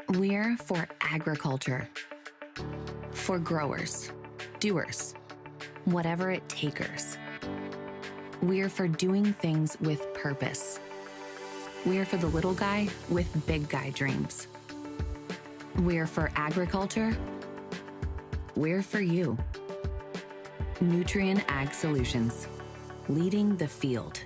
We're for agriculture, for growers, doers, whatever it takers. We're for doing things with purpose. We're for the little guy with big guy dreams. We're for agriculture. We're for you. Nutrien Ag Solutions, leading the field.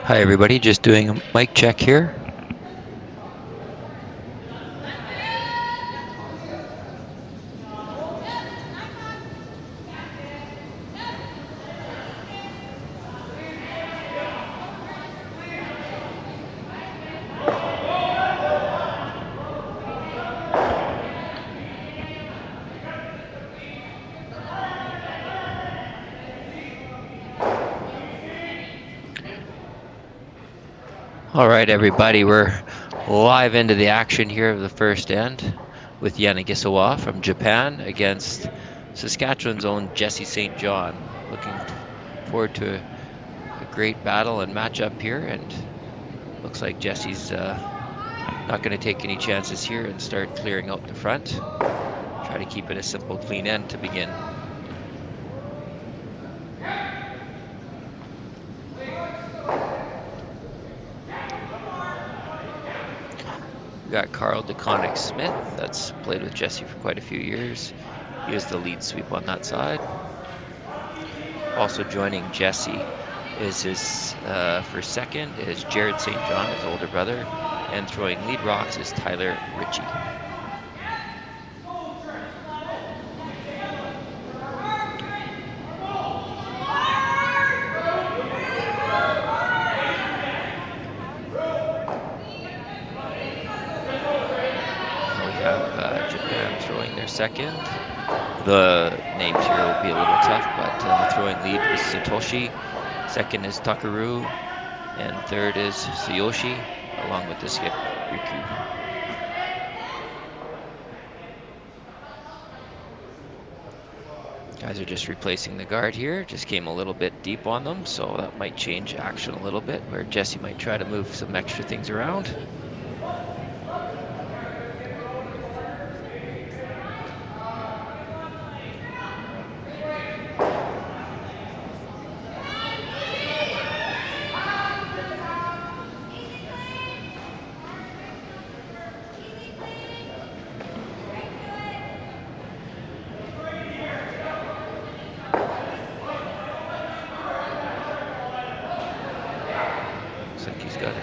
Hi everybody, just doing a mic check here. All right, everybody, we're live into the action here of the first end with Yanagisawa from Japan against Saskatchewan's own Jesse St. John. Looking forward to a great battle and matchup here, and looks like Jesse's not going to take any chances here and start clearing out the front. Try to keep it a simple, clean end to begin. We got Carl DeConnick Smith, that's played with Jesse for quite a few years. He is the lead sweep on that side. Also joining Jesse is his for second is Jared St. John, his older brother, and throwing lead rocks is Tyler Ritchie. Japan throwing their second. The names here will be a little tough, but throwing lead is Satoshi, second is Takaru, and third is Tsuyoshi, along with the skip Riku. Guys are just replacing the guard here, just came a little bit deep on them, so that might change action a little bit, where Jesse might try to move some extra things around.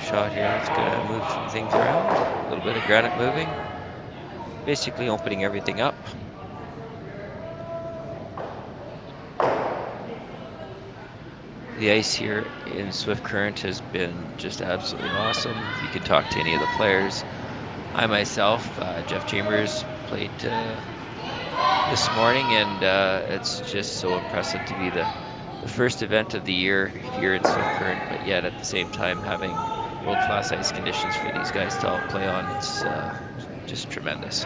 Shot here, it's going to move some things around, a little bit of granite moving, basically opening everything up. The ice here in Swift Current has been just absolutely awesome. You can talk to any of the players. I myself, Jeff Chambers, played this morning, and it's just so impressive to be the first event of the year here in Swift Current, but yet at the same time having world-class ice conditions for these guys to all play on. It's just tremendous.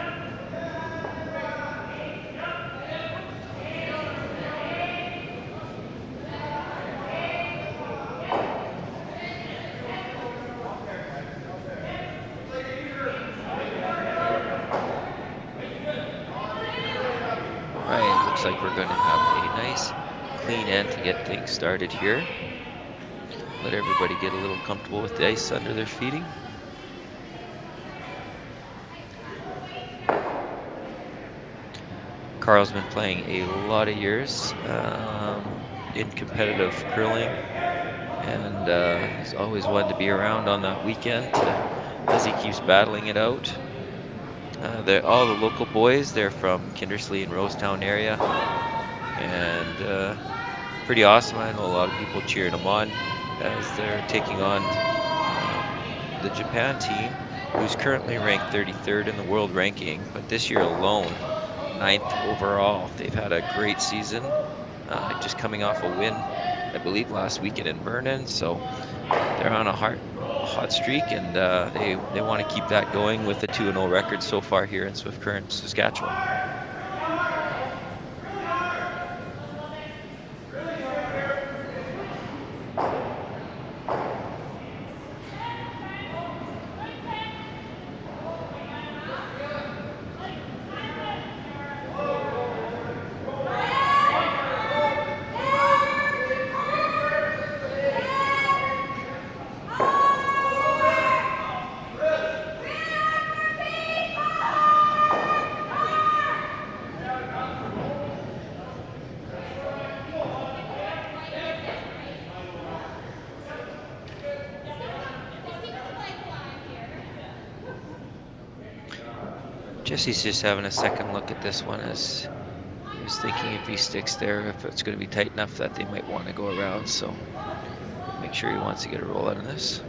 Alright, looks like we're going to have a nice clean end to get things started here. Let everybody get a little comfortable with the ice under their feeting. Carl's been playing a lot of years in competitive curling, and he's always wanted to be around on that weekend as he keeps battling it out. They're all the local boys. They're from Kindersley and Rosetown area, and pretty awesome. I know a lot of people cheering them on as they're taking on the Japan team, who's currently ranked 33rd in the world ranking, but this year alone, 9th overall. They've had a great season, just coming off a win, I believe, last weekend in Vernon. So they're on a hot streak, and they want to keep that going with a 2-0 record so far here in Swift Current, Saskatchewan. Jesse's just having a second look at this one, as he's thinking if he sticks there, if it's going to be tight enough that they might want to go around. So make sure he wants to get a roll out of this.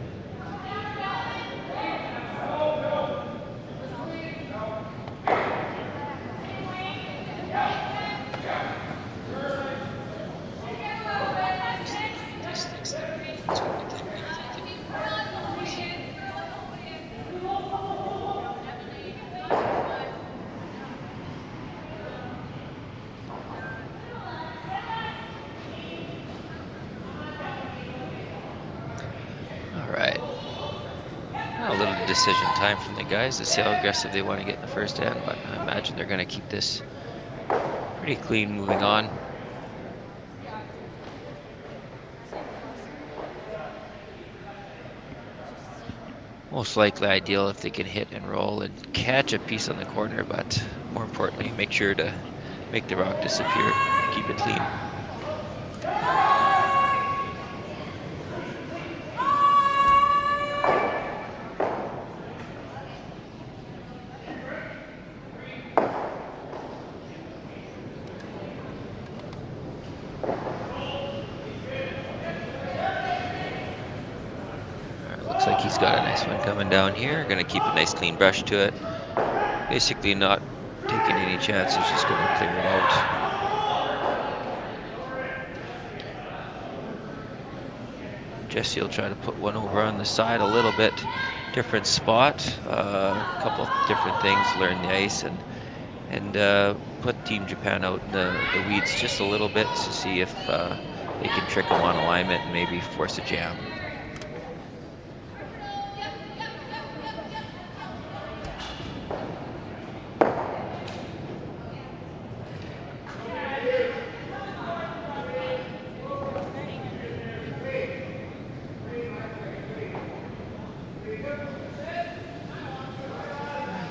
Decision time from the guys to see how aggressive they want to get in the first end, but I imagine they're going to keep this pretty clean moving on. Most likely ideal if they can hit and roll and catch a piece on the corner, but more importantly, make sure to make the rock disappear, keep it clean. He's got a nice one coming down here. Going to keep a nice clean brush to it. Basically not taking any chances, just going to clear it out. Jesse will try to put one over on the side a little bit. Different spot. A couple of different things. Learn the ice and put Team Japan out in the weeds just a little bit to see if they can trick them on alignment and maybe force a jam.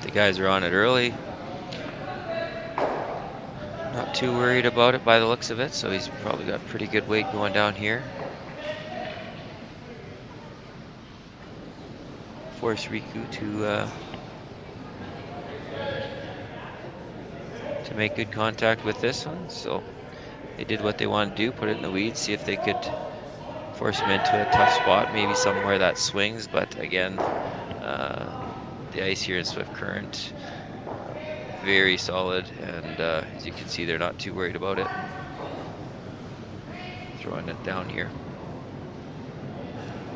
The guys are on it early. Not too worried about it by the looks of it, so he's probably got pretty good weight going down here. Force Riku to make good contact with this one. So they did what they wanted to do, put it in the weeds, see if they could force him into a tough spot, maybe somewhere that swings. But again, the ice here in Swift Current, very solid, and as you can see, they're not too worried about it. Throwing it down here.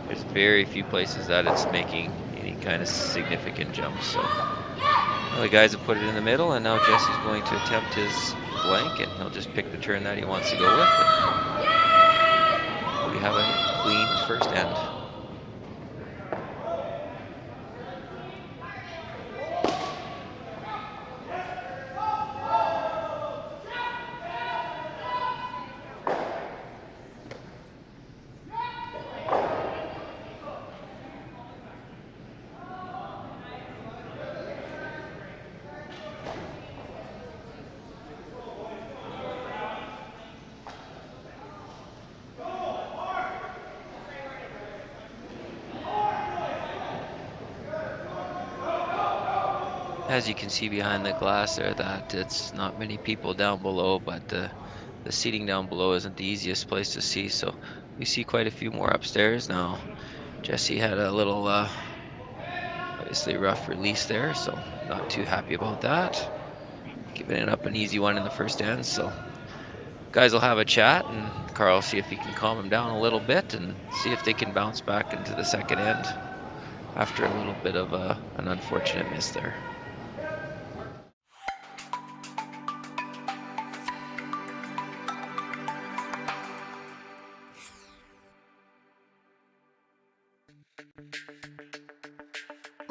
There's very few places that it's making any kind of significant jumps. So well, the guys have put it in the middle, and now Jesse's going to attempt his blank, and he'll just pick the turn that he wants to go with. And we have a clean first end. As you can see behind the glass there, that it's not many people down below, but the seating down below isn't the easiest place to see. So we see quite a few more upstairs now. Jesse had a little, obviously rough release there, so not too happy about that. Giving it up an easy one in the first end, so guys will have a chat, and Carl will see if he can calm him down a little bit and see if they can bounce back into the second end after a little bit of an unfortunate miss there.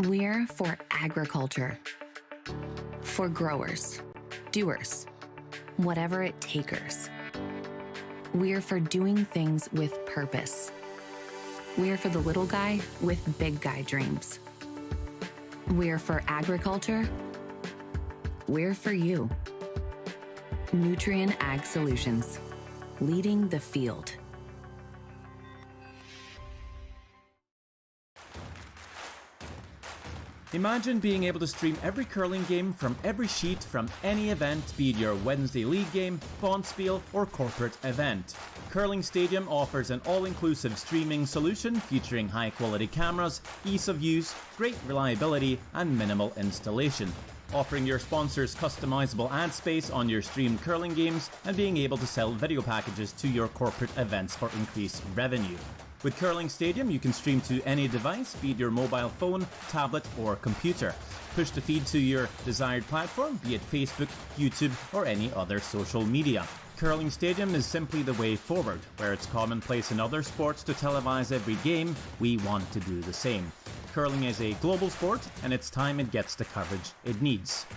We're for agriculture, for growers, doers, whatever it takers. We're for doing things with purpose. We're for the little guy with big guy dreams. We're for agriculture. We're for you. Nutrien Ag Solutions, leading the field. Imagine being able to stream every curling game from every sheet from any event, be it your Wednesday league game, bonspiel, or corporate event. Curling Stadium offers an all-inclusive streaming solution featuring high-quality cameras, ease of use, great reliability, and minimal installation. Offering your sponsors customizable ad space on your streamed curling games and being able to sell video packages to your corporate events for increased revenue. With Curling Stadium, you can stream to any device, be it your mobile phone, tablet, or computer. Push the feed to your desired platform, be it Facebook, YouTube, or any other social media. Curling Stadium is simply the way forward. Where it's commonplace in other sports to televise every game, we want to do the same. Curling is a global sport, and it's time it gets the coverage it needs.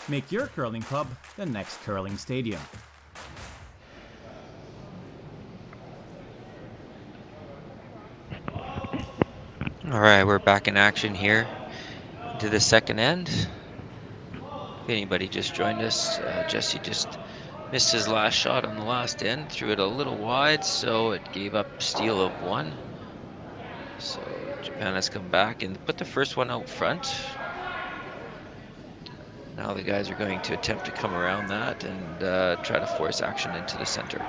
Make your curling club the next Curling Stadium. All right, we're back in action here to the second end. If anybody just joined us, Jesse just missed his last shot on the last end, threw it a little wide, so it gave up steal of one. So Japan has come back and put the first one out front. Now the guys are going to attempt to come around that and try to force action into the center.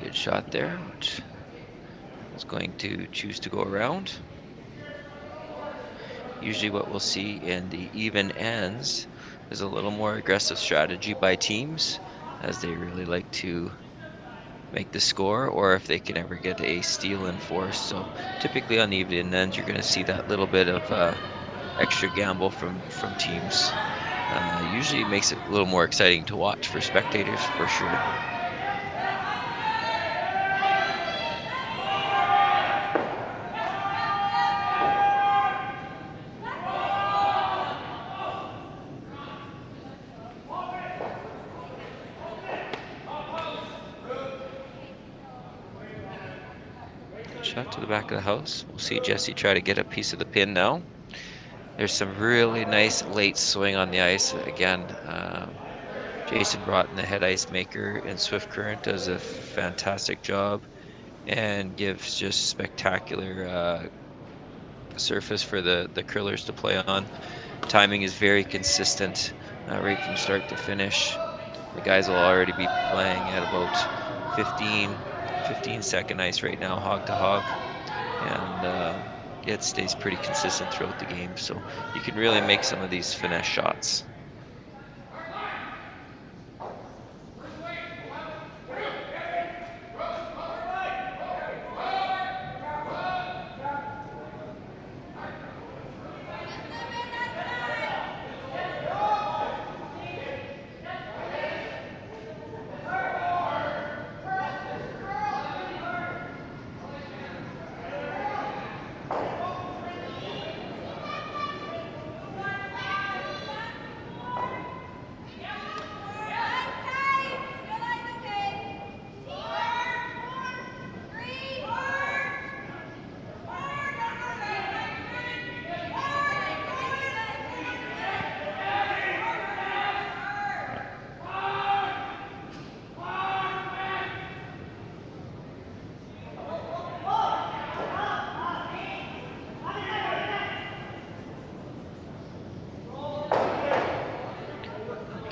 Good shot there, which is going to choose to go around. Usually what we'll see in the even ends is a little more aggressive strategy by teams, as they really like to make the score, or if they can ever get a steal and force. So typically on the even ends, you're going to see that little bit of extra gamble from teams. Usually it makes it a little more exciting to watch for spectators, for sure. Shot to the back of the house. We'll see Jesse try to get a piece of the pin now. There's some really nice late swing on the ice. Again, Jason Broughton, the head ice maker in Swift Current, does a fantastic job and gives just spectacular surface for the curlers to play on. Timing is very consistent right from start to finish. The guys will already be playing at about 15-second ice right now, hog to hog, and it stays pretty consistent throughout the game, so you can really make some of these finesse shots.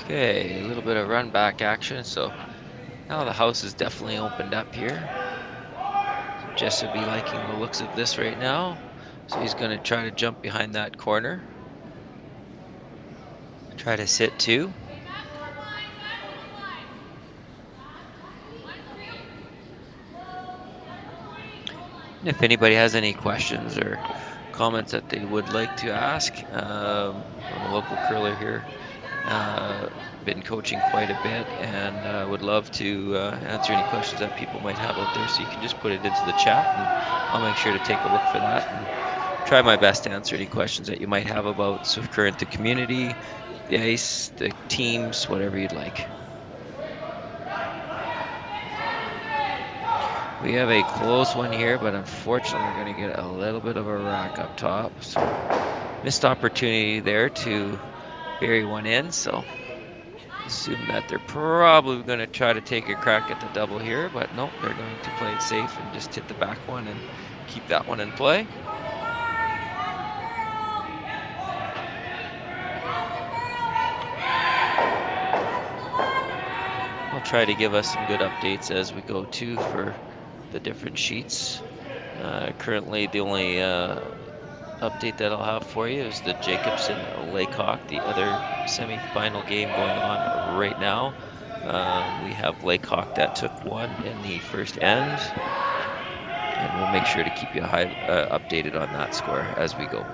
Okay, a little bit of run back action. So now the house is definitely opened up here. Jess will be liking the looks of this right now. So he's going to try to jump behind that corner. Try to sit too. If anybody has any questions or comments that they would like to ask, I'm a local curler here. Been coaching quite a bit, and would love to answer any questions that people might have out there. So you can just put it into the chat, and I'll make sure to take a look for that and try my best to answer any questions that you might have about Swift Current, the community, the ice, the teams, whatever you'd like. We have a close one here, but unfortunately we're going to get a little bit of a rack up top. So missed opportunity there to bury one in. So assume that they're probably going to try to take a crack at the double here, but no, they're going to play it safe and just hit the back one and keep that one in play. I'll try to give us some good updates as we go too for the different sheets. Currently the only update that I'll have for you is the Jacobson Laycock, the other semi-final game going on right now. We have Laycock that took one in the first end, and we'll make sure to keep you updated on that score as we go.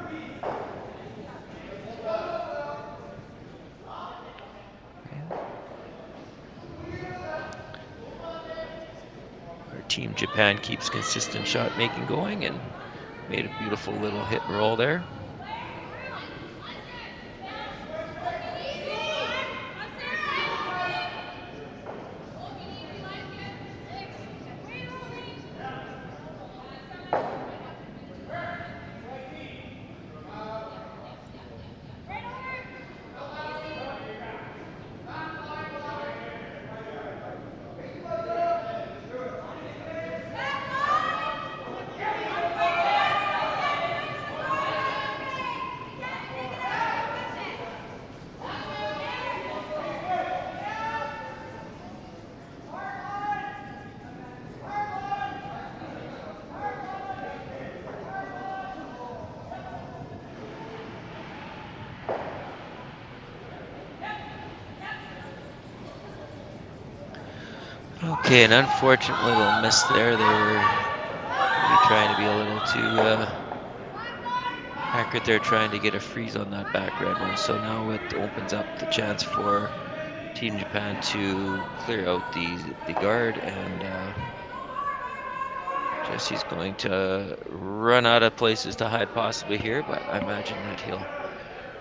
Our Team Japan keeps consistent shot making going and made a beautiful little hit and roll there. Okay, an unfortunate little miss there. They were maybe trying to be a little too accurate there, trying to get a freeze on that back red one. So now it opens up the chance for Team Japan to clear out the guard, and Jesse's going to run out of places to hide possibly here, but I imagine that he'll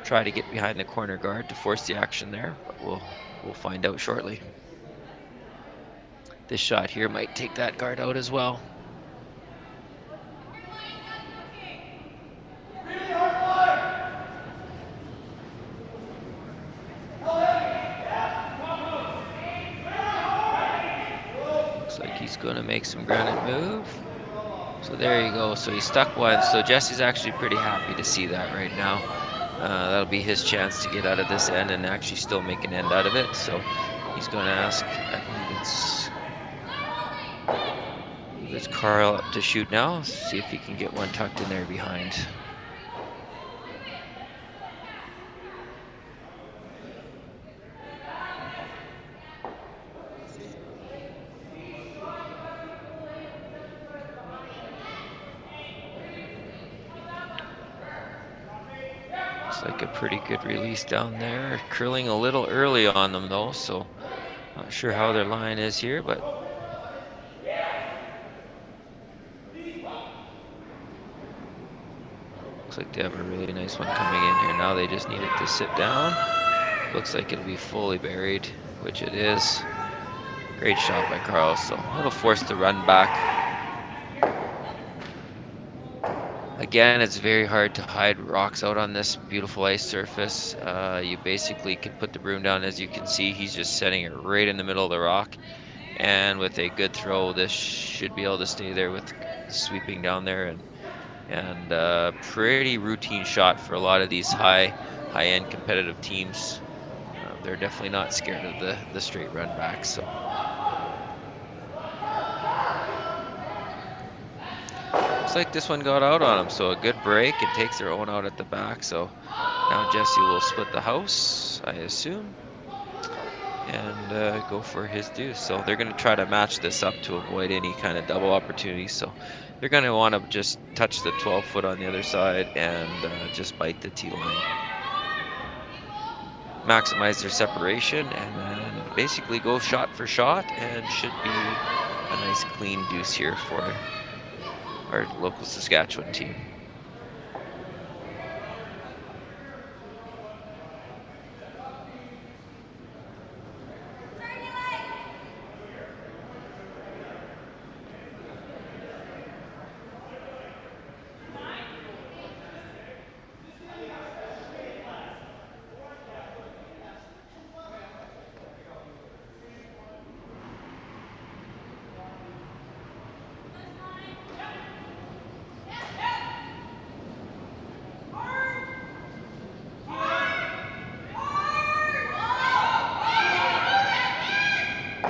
try to get behind the corner guard to force the action there, but we'll find out shortly. This shot here might take that guard out as well. Looks like he's going to make some grounded move. So there you go. So he stuck one. So Jesse's actually pretty happy to see that right now. That'll be his chance to get out of this end and actually still make an end out of it. So he's going to ask, I believe it's Carl up to shoot now. See if he can get one tucked in there behind. Looks like a pretty good release down there. Curling a little early on them though, so not sure how their line is here, but looks like they have a really nice one coming in here. Now they just need it to sit down. Looks like it'll be fully buried, which it is. Great shot by Carl, so it'll force the run back. Again, it's very hard to hide rocks out on this beautiful ice surface. You basically can put the broom down. As you can see, he's just setting it right in the middle of the rock. And with a good throw, this should be able to stay there with sweeping down there. And pretty routine shot for a lot of these high-end competitive teams. they're definitely not scared of the straight run back. So looks like this one got out on them. So a good break. It takes their own out at the back. So now Jesse will split the house, I assume, and go for his deuce. So they're going to try to match this up to avoid any kind of double opportunities. So they're going to want to just touch the 12 foot on the other side and just bite the tee line. Maximize their separation and then basically go shot for shot, and should be a nice clean deuce here for our local Saskatchewan team.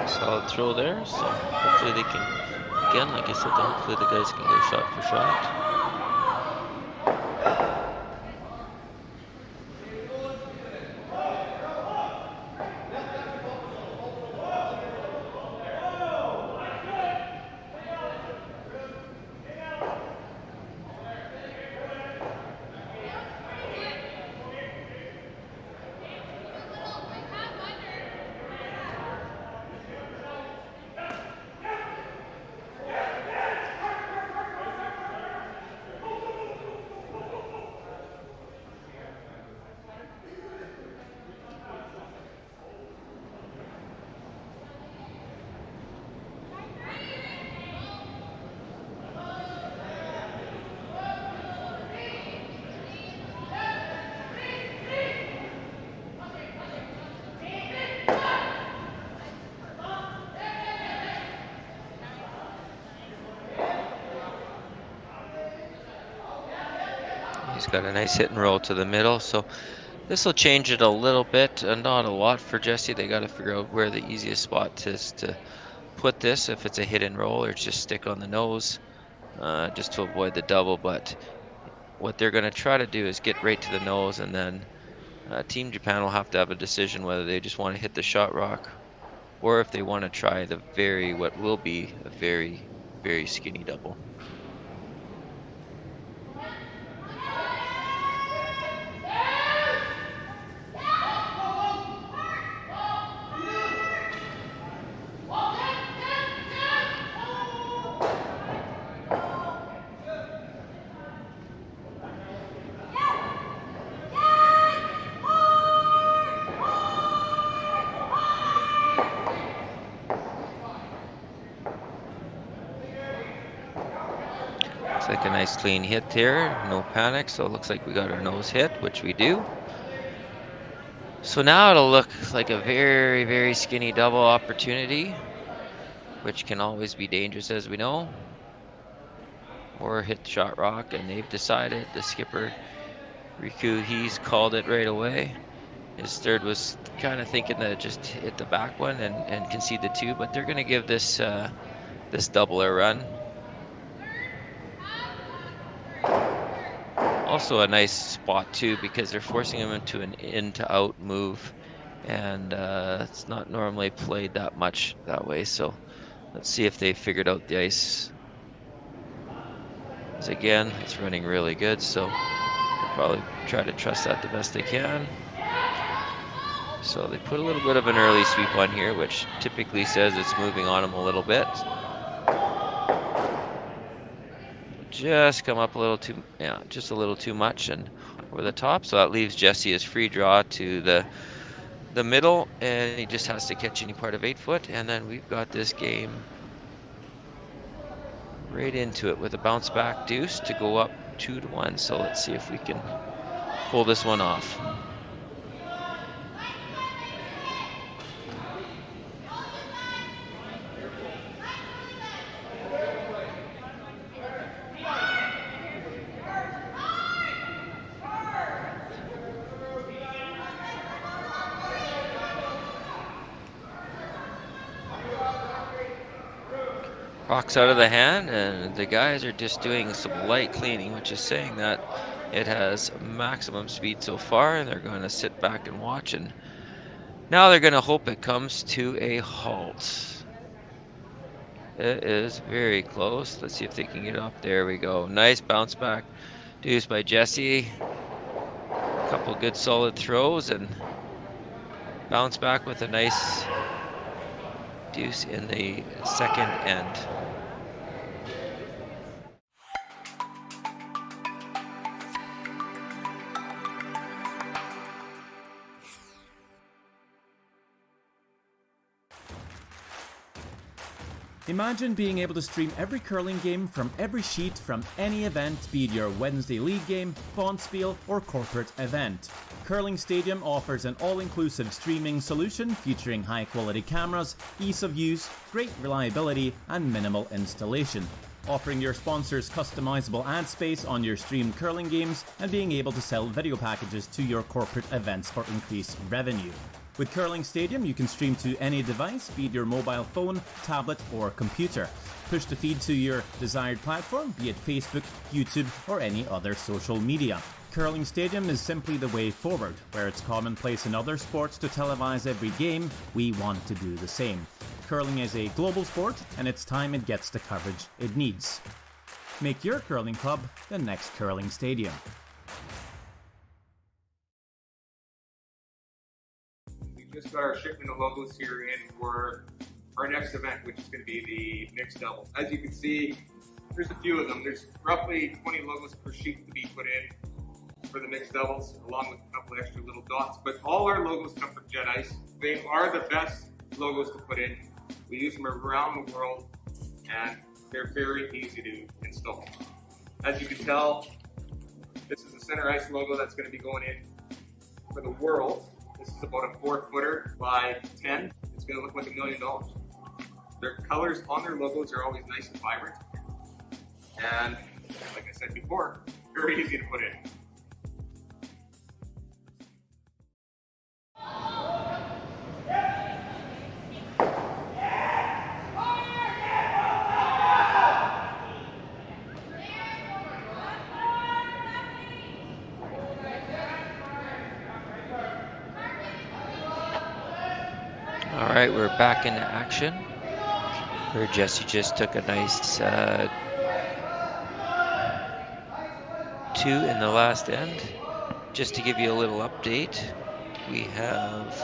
Solid throw there, so hopefully they can, again, like I said, hopefully the guys can go shot for shot. He's got a nice hit and roll to the middle, so this will change it a little bit, not a lot for Jesse. They got to figure out where the easiest spot is to put this, if it's a hit and roll or just stick on the nose, just to avoid the double. But what they're going to try to do is get right to the nose, and then Team Japan will have to have a decision whether they just want to hit the shot rock or if they want to try what will be a very, very skinny double. Like a nice clean hit here, no panic, so it looks like we got our nose hit, which we do. So now it'll look like a very, very skinny double opportunity, which can always be dangerous, as we know. Or hit the shot rock, and they've decided, the skipper, Riku, he's called it right away. His third was kind of thinking that just hit the back one and concede the two, but they're going to give this this double a run. Also a nice spot too, because they're forcing him into an in to out move, and it's not normally played that much that way. So let's see if they figured out the ice. Because again, it's running really good, so they'll probably try to trust that the best they can. So they put a little bit of an early sweep on here, which typically says it's moving on them a little bit. Just come up a little too, just a little too much and over the top. So that leaves Jesse as free draw to the middle, and he just has to catch any part of 8 foot, and then we've got this game right into it with a bounce back deuce to go up 2-1. So let's see if we can pull this one off. Rocks out of the hand, and the guys are just doing some light cleaning, which is saying that it has maximum speed so far, and they're going to sit back and watch, and now they're going to hope it comes to a halt. It is very close. Let's see if they can get up. There we go. Nice bounce back deuce by Jesse. Couple good solid throws and bounce back with a nice deuce in the second end. Imagine being able to stream every curling game from every sheet from any event, be it your Wednesday league game, Bonspiel, or corporate event. Curling Stadium offers an all-inclusive streaming solution featuring high-quality cameras, ease of use, great reliability, and minimal installation. Offering your sponsors customizable ad space on your streamed curling games and being able to sell video packages to your corporate events for increased revenue. With Curling Stadium, you can stream to any device, be it your mobile phone, tablet, or computer. Push the feed to your desired platform, be it Facebook, YouTube, or any other social media. Curling Stadium is simply the way forward. Where it's commonplace in other sports to televise every game, we want to do the same. Curling is a global sport, and it's time it gets the coverage it needs. Make your curling club the next Curling Stadium. Just got our shipment of logos here in for our next event, which is going to be the mixed doubles. As you can see, there's a few of them. There's roughly 20 logos per sheet to be put in for the mixed doubles, along with a couple of extra little dots. But all our logos come from Jet Ice. They are the best logos to put in. We use them around the world, and they're very easy to install. As you can tell, this is the center ice logo that's going to be going in for the world. This is about a 4-footer by 10. It's going to look like $1 million. Their colors on their logos are always nice and vibrant. And like I said before, very easy to put in. All right, we're back into action where Jesse just took a nice 2 in the last end. Just to give you a little update, we have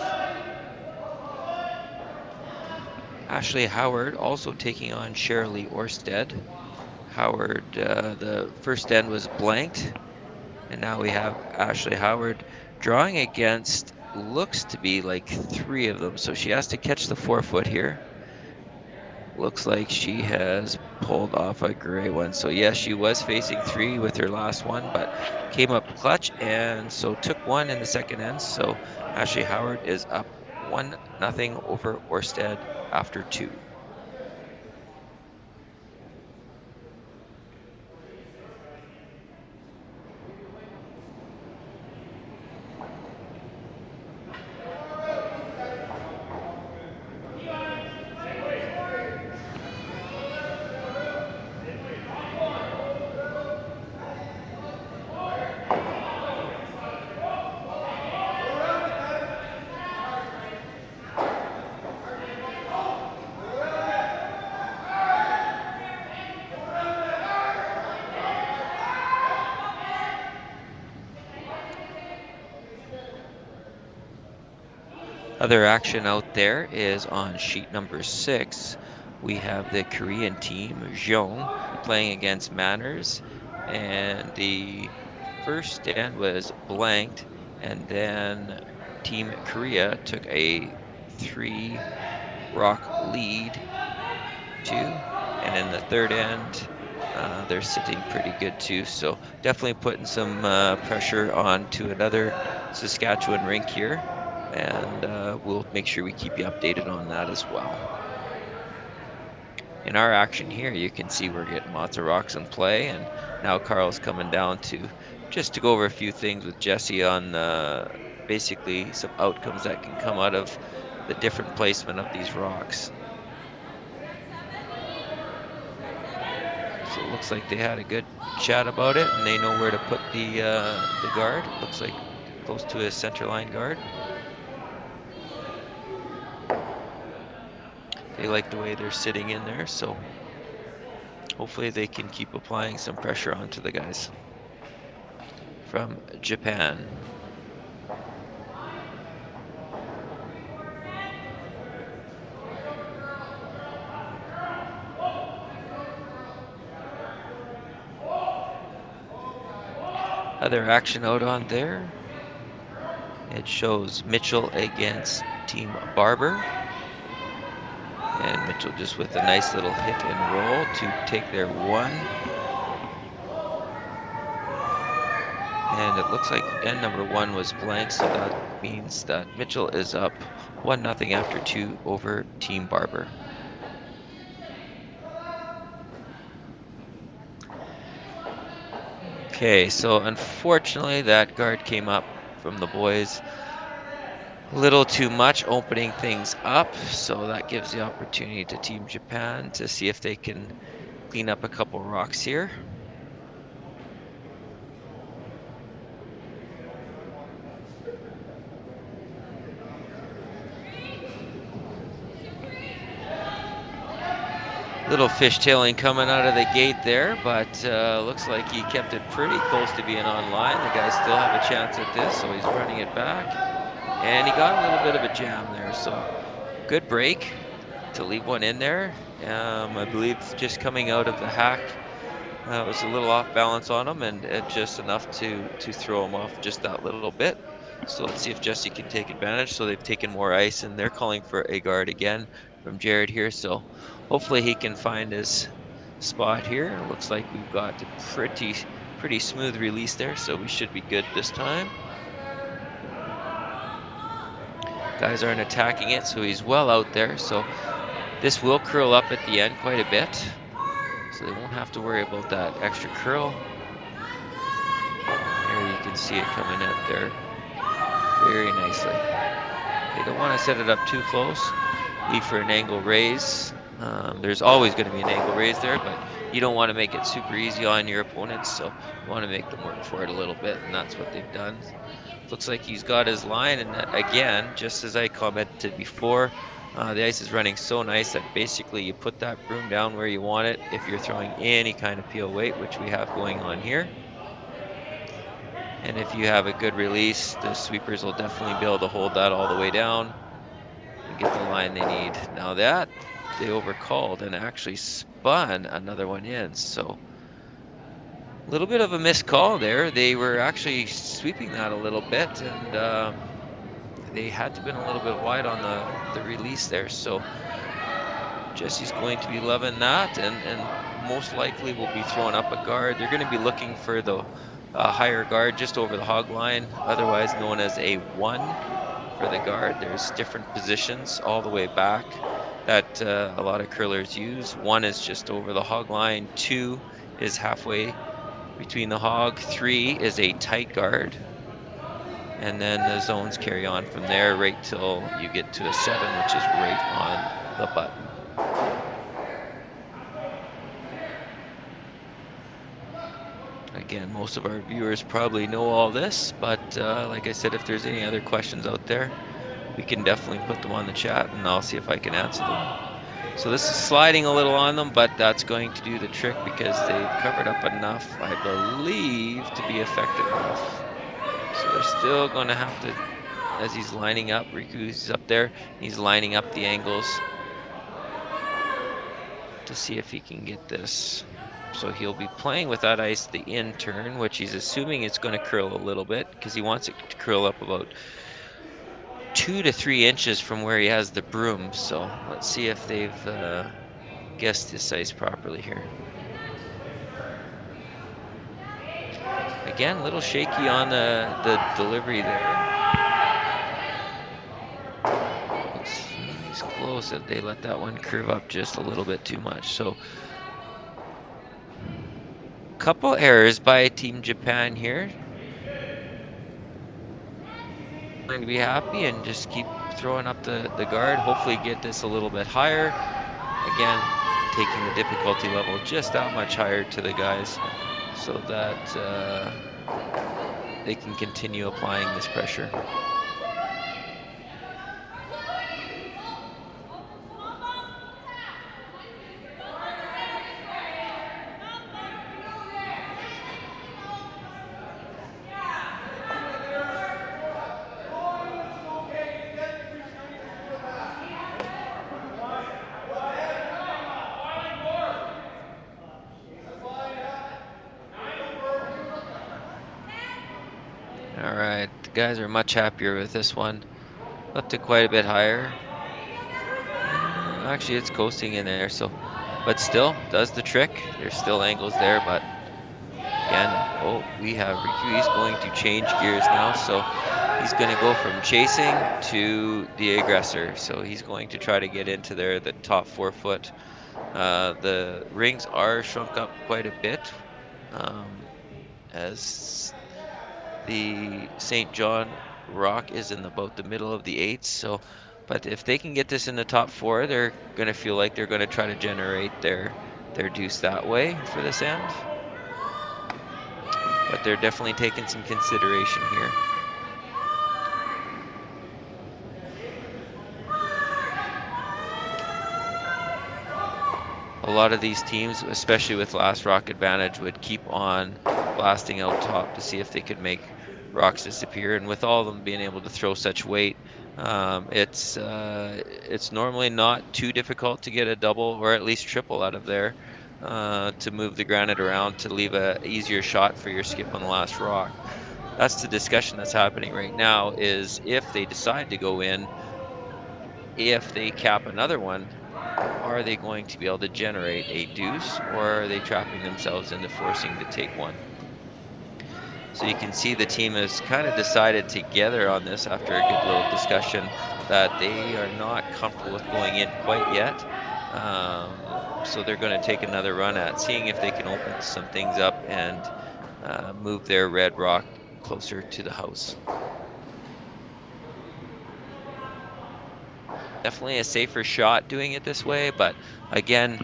Ashley Howard also taking on Shirley Orsted. Howard, the first end was blanked, and now we have Ashley Howard drawing against looks to be like 3 of them, so she has to catch the 4-foot here. Looks like she has pulled off a great one. So yes, she was facing 3 with her last one, but came up clutch and so took 1 in the second end. So Ashley Howard is up 1-0 over Orsted after 2. Other action out there is on sheet number 6. We have the Korean team, Jeong, playing against Manners. And the first end was blanked. And then Team Korea took a 3-rock lead, 2. And in the third end, they're sitting pretty good too. So definitely putting some pressure on to another Saskatchewan rink here. And we'll make sure we keep you updated on that as well. In our action here, you can see we're getting lots of rocks in play, and now Carl's coming down to just to go over a few things with Jesse on basically some outcomes that can come out of the different placement of these rocks. So it looks like they had a good chat about it, and they know where to put the guard. Looks like close to a center line guard. They like the way they're sitting in there, so hopefully they can keep applying some pressure onto the guys from Japan. Other action out on there. It shows Mitchell against Team Barber. And Mitchell just with a nice little hit and roll to take their one. And it looks like end number 1 was blank, so that means that Mitchell is up 1-0 after 2 over Team Barber. Okay, so unfortunately that guard came up from the boys a little too much, opening things up, so that gives the opportunity to Team Japan to see if they can clean up a couple rocks here. Little fishtailing coming out of the gate there, but looks like he kept it pretty close to being online. The guys still have a chance at this, so he's running it back. And he got a little bit of a jam there, so good break to leave one in there. I believe just coming out of the hack was a little off balance on him, and just enough to throw him off just that little bit. So let's see if Jesse can take advantage. So they've taken more ice, and they're calling for a guard again from Jared here. So hopefully he can find his spot here. It looks like we've got a pretty smooth release there, so we should be good this time. Guys aren't attacking it, so he's well out there. So this will curl up at the end quite a bit, so they won't have to worry about that extra curl. Here you can see it coming out there very nicely. They don't want to set it up too close. Leave for an angle raise. There's always going to be an angle raise there, but you don't want to make it super easy on your opponents, so you want to make them work for it a little bit, and that's what they've done. Looks like he's got his line, and again, just as I commented before, the ice is running so nice that basically you put that broom down where you want it if you're throwing any kind of peel weight, which we have going on here. And if you have a good release, the sweepers will definitely be able to hold that all the way down and get the line they need. Now that they overcalled and actually spun another one in, so a little bit of a missed call there. They were actually sweeping that a little bit, and they had to been a little bit wide on the release there. So Jesse's going to be loving that, and most likely will be throwing up a guard. They're going to be looking for the higher guard just over the hog line, otherwise known as a 1 for the guard. There's different positions all the way back that a lot of curlers use. 1 is just over the hog line, 2 is halfway between the hog, 3 is a tight guard, and then the zones carry on from there right till you get to a 7, which is right on the button. Again, most of our viewers probably know all this, but like I said, if there's any other questions out there, we can definitely put them on the chat, and I'll see if I can answer them. So this is sliding a little on them, but that's going to do the trick because they've covered up enough, I believe, to be effective enough. So they're still going to have to, as he's lining up, Riku's up there, he's lining up the angles to see if he can get this. So he'll be playing with that ice the in turn, which he's assuming it's going to curl a little bit because he wants it to curl up about 2 to 3 inches from where he has the broom. So let's see if they've guessed this ice properly here. Again, a little shaky on the delivery there. He's close. They let that one curve up just a little bit too much. So couple errors by Team Japan here. Going to be happy and just keep throwing up the guard. Hopefully get this a little bit higher. Again, taking the difficulty level just that much higher to the guys so that they can continue applying this pressure. All right, the guys are much happier with this one. Up to quite a bit higher. Actually, it's coasting in there, so, but still does the trick. There's still angles there, but again, oh, we have Riku. He's going to change gears now, so he's going to go from chasing to the aggressor. So he's going to try to get into there, the top 4 foot. The rings are shrunk up quite a bit as the St. John rock is in about the middle of the 8s. So, but if they can get this in the top 4, they're going to feel like they're going to try to generate their deuce that way for this end. But they're definitely taking some consideration here. A lot of these teams, especially with last rock advantage, would keep on blasting out top to see if they could make rocks disappear. And with all of them being able to throw such weight, it's normally not too difficult to get a double or at least triple out of there to move the granite around to leave a easier shot for your skip on the last rock. That's the discussion that's happening right now, is if they decide to go in, if they cap another one, are they going to be able to generate a deuce, or are they trapping themselves into forcing to take one? So you can see the team has kind of decided together on this after a good little discussion that they are not comfortable with going in quite yet. So they're going to take another run at seeing if they can open some things up and move their red rock closer to the house. Definitely a safer shot doing it this way, but again,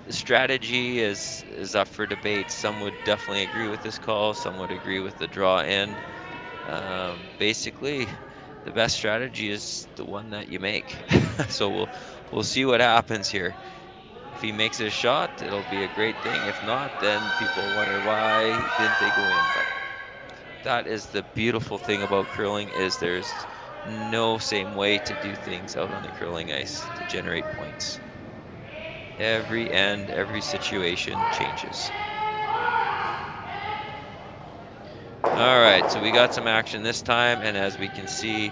strategy is up for debate. Some would definitely agree with this call, some would agree with the draw in. Basically, the best strategy is the one that you make. So we'll see what happens here. If he makes a shot, it'll be a great thing. If not, then people wonder why didn't they go in. But that is the beautiful thing about curling, is there's no same way to do things out on the curling ice to generate points. Every end, every situation changes. All right, so we got some action this time, and as we can see,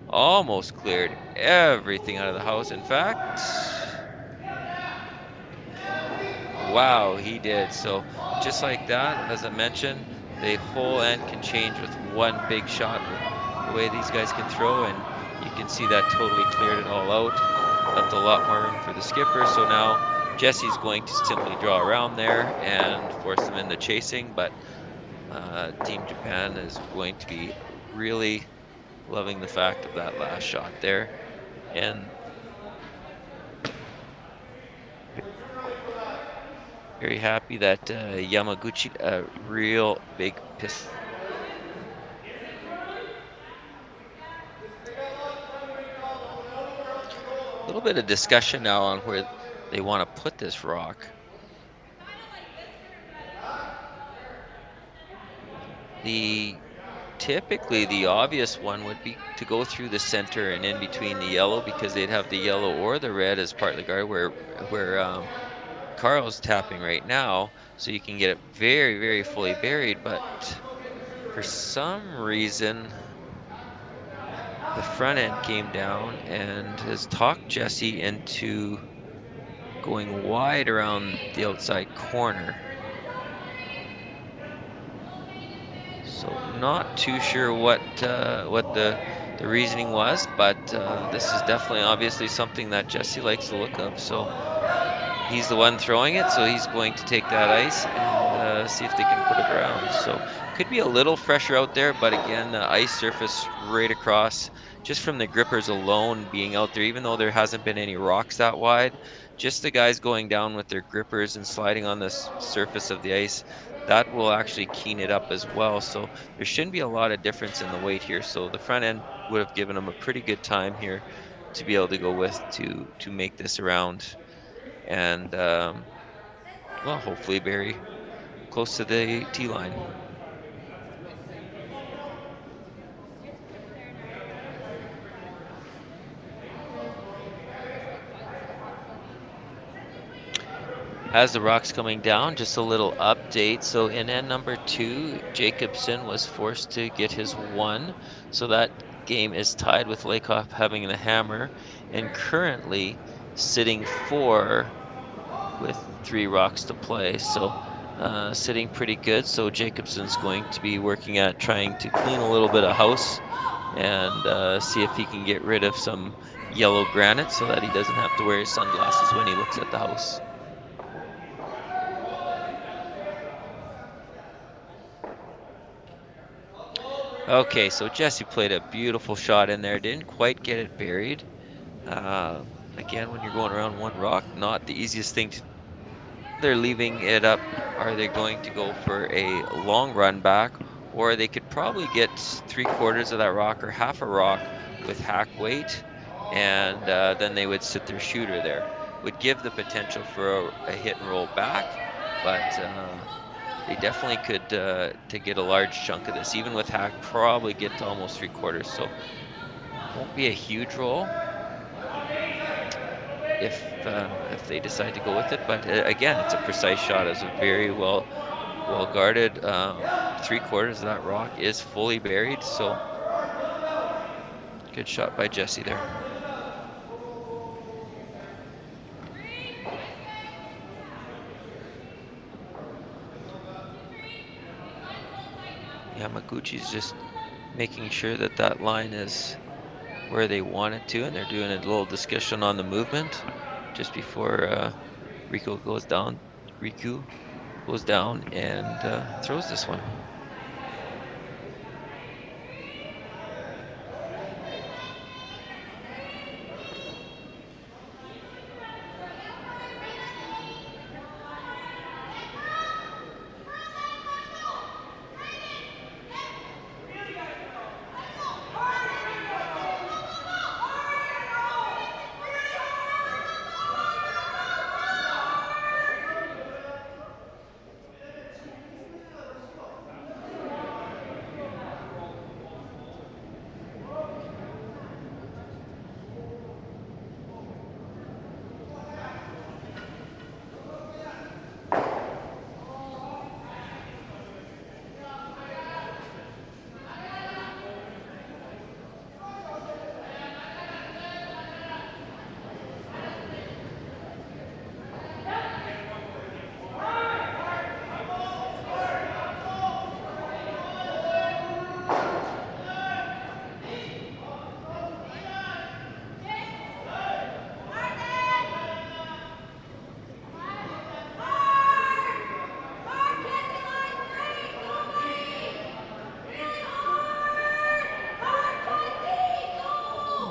almost cleared everything out of the house. In fact, wow, he did. So just like that, as I mentioned, the whole end can change with one big shot. The way these guys can throw, and you can see that totally cleared it all out. Left a lot more room for the skipper. So now Jesse's going to simply draw around there and force them into chasing, but Team Japan is going to be really loving the fact of that last shot there. And very happy that Yamaguchi, a real big pistol. A little bit of discussion now on where they want to put this rock. Typically the obvious one would be to go through the center and in between the yellow, because they'd have the yellow or the red as part of the guard where Carl's tapping right now, so you can get it very, very fully buried. But for some reason, the front end came down and has talked Jesse into going wide around the outside corner. So not too sure what the reasoning was, but this is definitely obviously something that Jesse likes the look of. So he's the one throwing it, so he's going to take that ice and see if they can put it around. So could be a little fresher out there, but again, ice surface right across. Just from the grippers alone being out there, even though there hasn't been any rocks that wide, just the guys going down with their grippers and sliding on the surface of the ice, that will actually keen it up as well. So there shouldn't be a lot of difference in the weight here. So the front end would have given them a pretty good time here to be able to go with to make this around, and well, hopefully very close to the tee line. As the rock's coming down, just a little update. So in end number 2, Jacobson was forced to get his 1. So that game is tied with Lakoff having the hammer, and currently sitting 4 with 3 rocks to play. So sitting pretty good. So Jacobson's going to be working at trying to clean a little bit of house and see if he can get rid of some yellow granite so that he doesn't have to wear his sunglasses when he looks at the house. Okay, so Jesse played a beautiful shot in there. Didn't quite get it buried. Again, when you're going around one rock, not the easiest thing to... They're leaving it up. Are they going to go for a long run back? Or they could probably get 3/4 of that rock or half a rock with hack weight, and then they would sit their shooter there. Would give the potential for a hit and roll back, but they definitely could, to get a large chunk of this, even with hack, probably get to almost 3/4. So won't be a huge roll if they decide to go with it. But again, it's a precise shot. It's a very well guarded. 3/4 of that rock is fully buried. So good shot by Jesse there. Yamaguchi's just making sure that that line is where they want it to, and they're doing a little discussion on the movement just before Riku goes down and throws this one.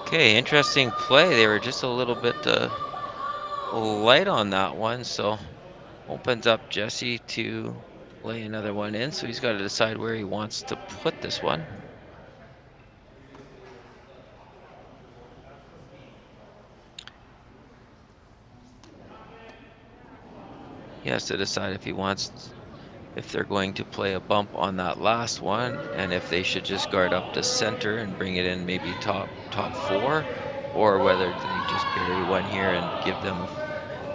Okay, interesting play. They were just a little bit light on that one, so opens up Jesse to lay another one in. So he's got to decide where he wants to put this one. He has to decide if he wants, if they're going to play a bump on that last one, and if they should just guard up to center and bring it in maybe top 4, or whether they just bury one here and give them,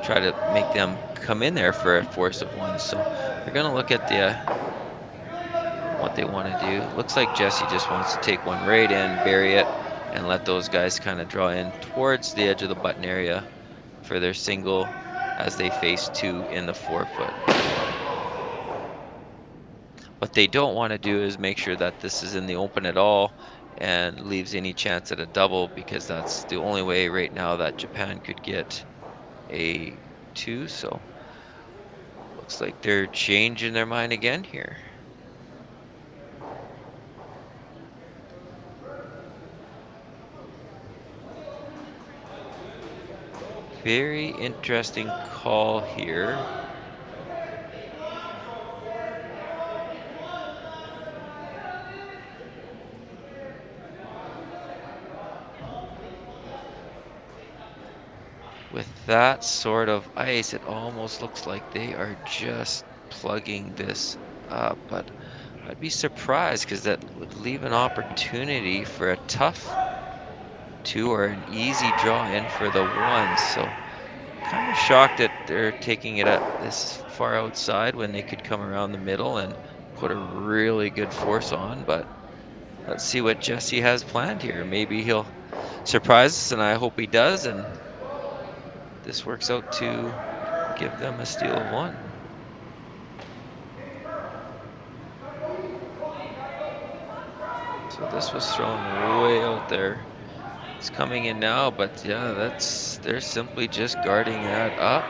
try to make them come in there for a force of 1. So they're going to look at what they want to do. Looks like Jesse just wants to take one right in, bury it, and let those guys kind of draw in towards the edge of the button area for their single as they face 2 in the 4-foot. What they don't want to do is make sure that this is in the open at all and leaves any chance at a double, because that's the only way right now that Japan could get a 2. So Looks like they're changing their mind again here. Very interesting call here. With that sort of ice, it almost looks like they are just plugging this up, but I'd be surprised because that would leave an opportunity for a tough 2 or an easy draw in for the 1. So kind of shocked that they're taking it up this far outside when they could come around the middle and put a really good force on. But let's see what Jesse has planned here. Maybe he'll surprise us, and I hope he does, and this works out to give them a steal of 1. So this was thrown way out there. It's coming in now, but yeah, they're simply just guarding that up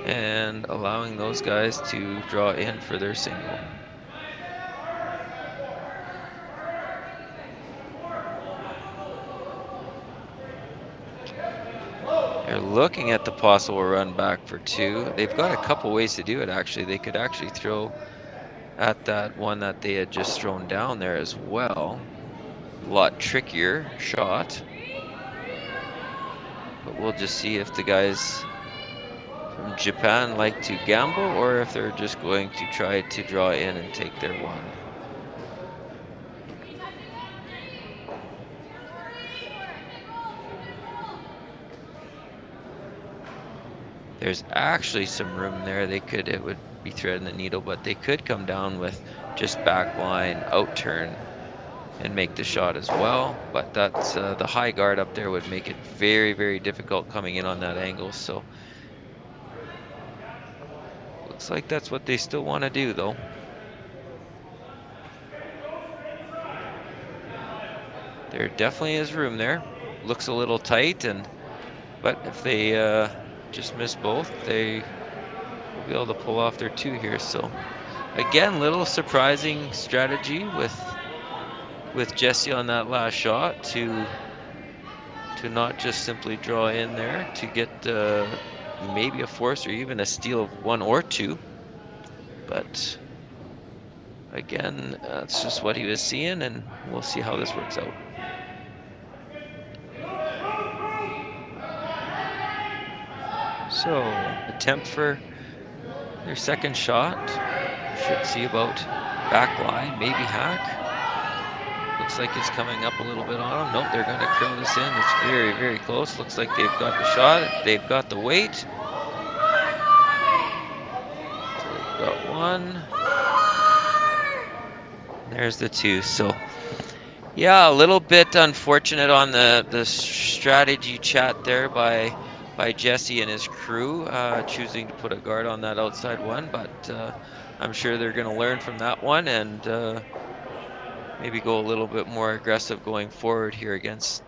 and allowing those guys to draw in for their single. They're looking at the possible run back for 2. They've got a couple ways to do it, actually. They could actually throw at that one that they had just thrown down there as well. A lot trickier shot. But we'll just see if the guys from Japan like to gamble or if they're just going to try to draw in and take their 1. There's actually some room there. It would be threading the needle, but they could come down with just back line, out turn, and make the shot as well. But that's the high guard up there would make it very, very difficult coming in on that angle. So looks like that's what they still want to do, though. There definitely is room there. Looks a little tight, but if they just miss both, they will be able to pull off their 2 here. So again, little surprising strategy with Jesse on that last shot to not just simply draw in there to get maybe a force or even a steal of 1 or 2. But again, that's just what he was seeing, and we'll see how this works out. So, attempt for their second shot. Should see about back line, maybe hack. Looks like it's coming up a little bit on them. Nope, they're going to curl this in. It's very, very close. Looks like they've got the shot. They've got the weight. So they've got 1. There's the 2. So, yeah, a little bit unfortunate on the strategy chat there by Jesse and his crew, choosing to put a guard on that outside 1, but I'm sure they're going to learn from that one and maybe go a little bit more aggressive going forward here against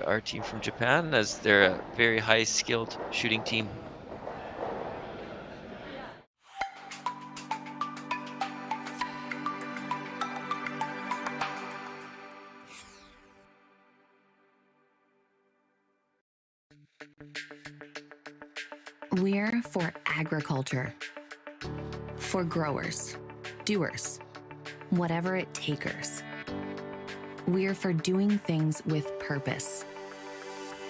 our team from Japan, as they're a very high skilled shooting team. We're for agriculture. For growers, doers, whatever it takers. We're for doing things with purpose.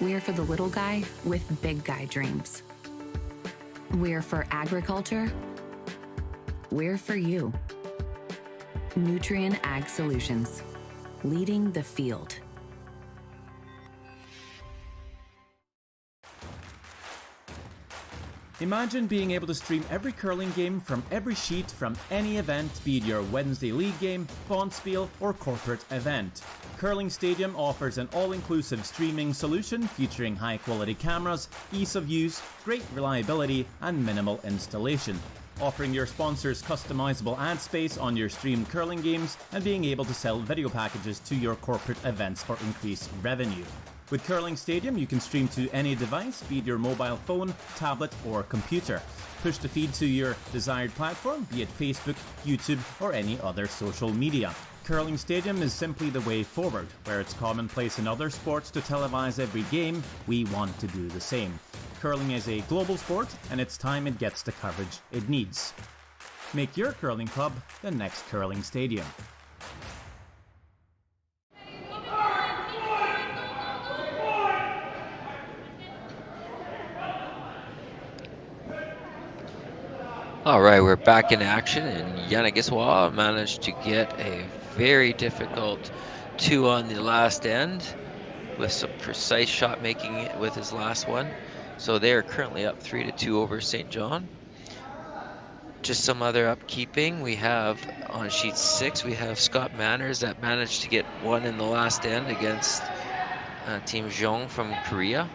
We're for the little guy with big guy dreams. We're for agriculture. We're for you. Nutrien Ag Solutions, leading the field. Imagine being able to stream every curling game from every sheet from any event, be it your Wednesday league game, bonspiel, or corporate event. Curling Stadium offers an all-inclusive streaming solution featuring high-quality cameras, ease of use, great reliability, and minimal installation. Offering your sponsors customizable ad space on your streamed curling games and being able to sell video packages to your corporate events for increased revenue. With Curling Stadium, you can stream to any device, be it your mobile phone, tablet, or computer. Push the feed to your desired platform, be it Facebook, YouTube, or any other social media. Curling Stadium is simply the way forward. Where it's commonplace in other sports to televise every game, we want to do the same. Curling is a global sport, and it's time it gets the coverage it needs. Make your curling club the next Curling Stadium. All right, we're back in action, and Yanagisawa managed to get a very difficult 2 on the last end with some precise shot making with his last one. So they are currently up 3-2 over St. John. Just some other upkeeping. We have on sheet 6, we have Scott Manners that managed to get 1 in the last end against Team Zhong from Korea.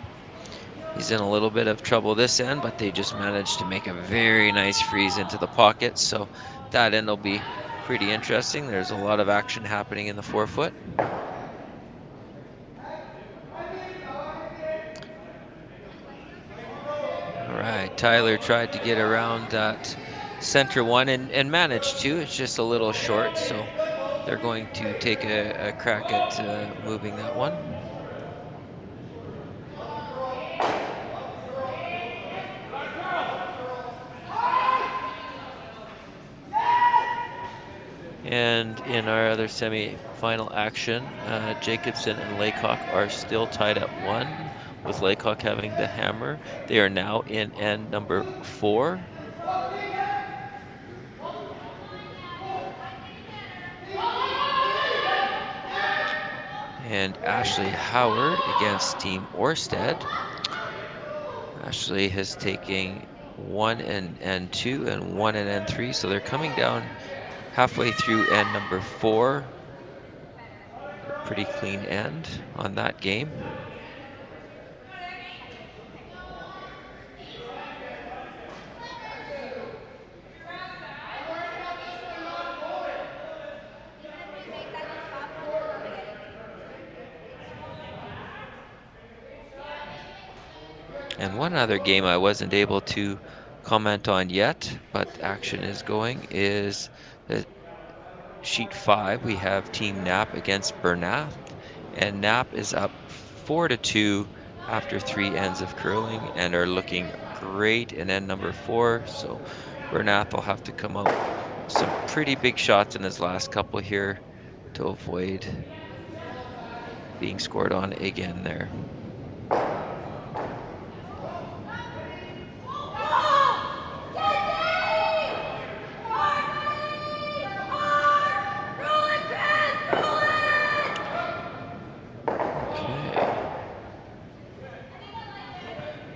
He's in a little bit of trouble this end, but they just managed to make a very nice freeze into the pocket. So that end will be pretty interesting. There's a lot of action happening in the 4-foot. All right, Tyler tried to get around that center one and managed to. It's just a little short, so they're going to take a crack at moving that one. And in our other semi-final action, Jacobson and Laycock are still tied at 1, with Laycock having the hammer. They are now in end number 4. And Ashley Howard against Team Orsted. Ashley has taken 1 in end 2 and 1 in end 3, so they're coming down halfway through end number 4. A pretty clean end on that game. And one other game I wasn't able to comment on yet, but action is going, is the sheet 5. We have Team Knapp against Bernath, and Knapp is up 4-2 after 3 ends of curling and are looking great in end number 4. So Bernath will have to come out some pretty big shots in his last couple here to avoid being scored on again there.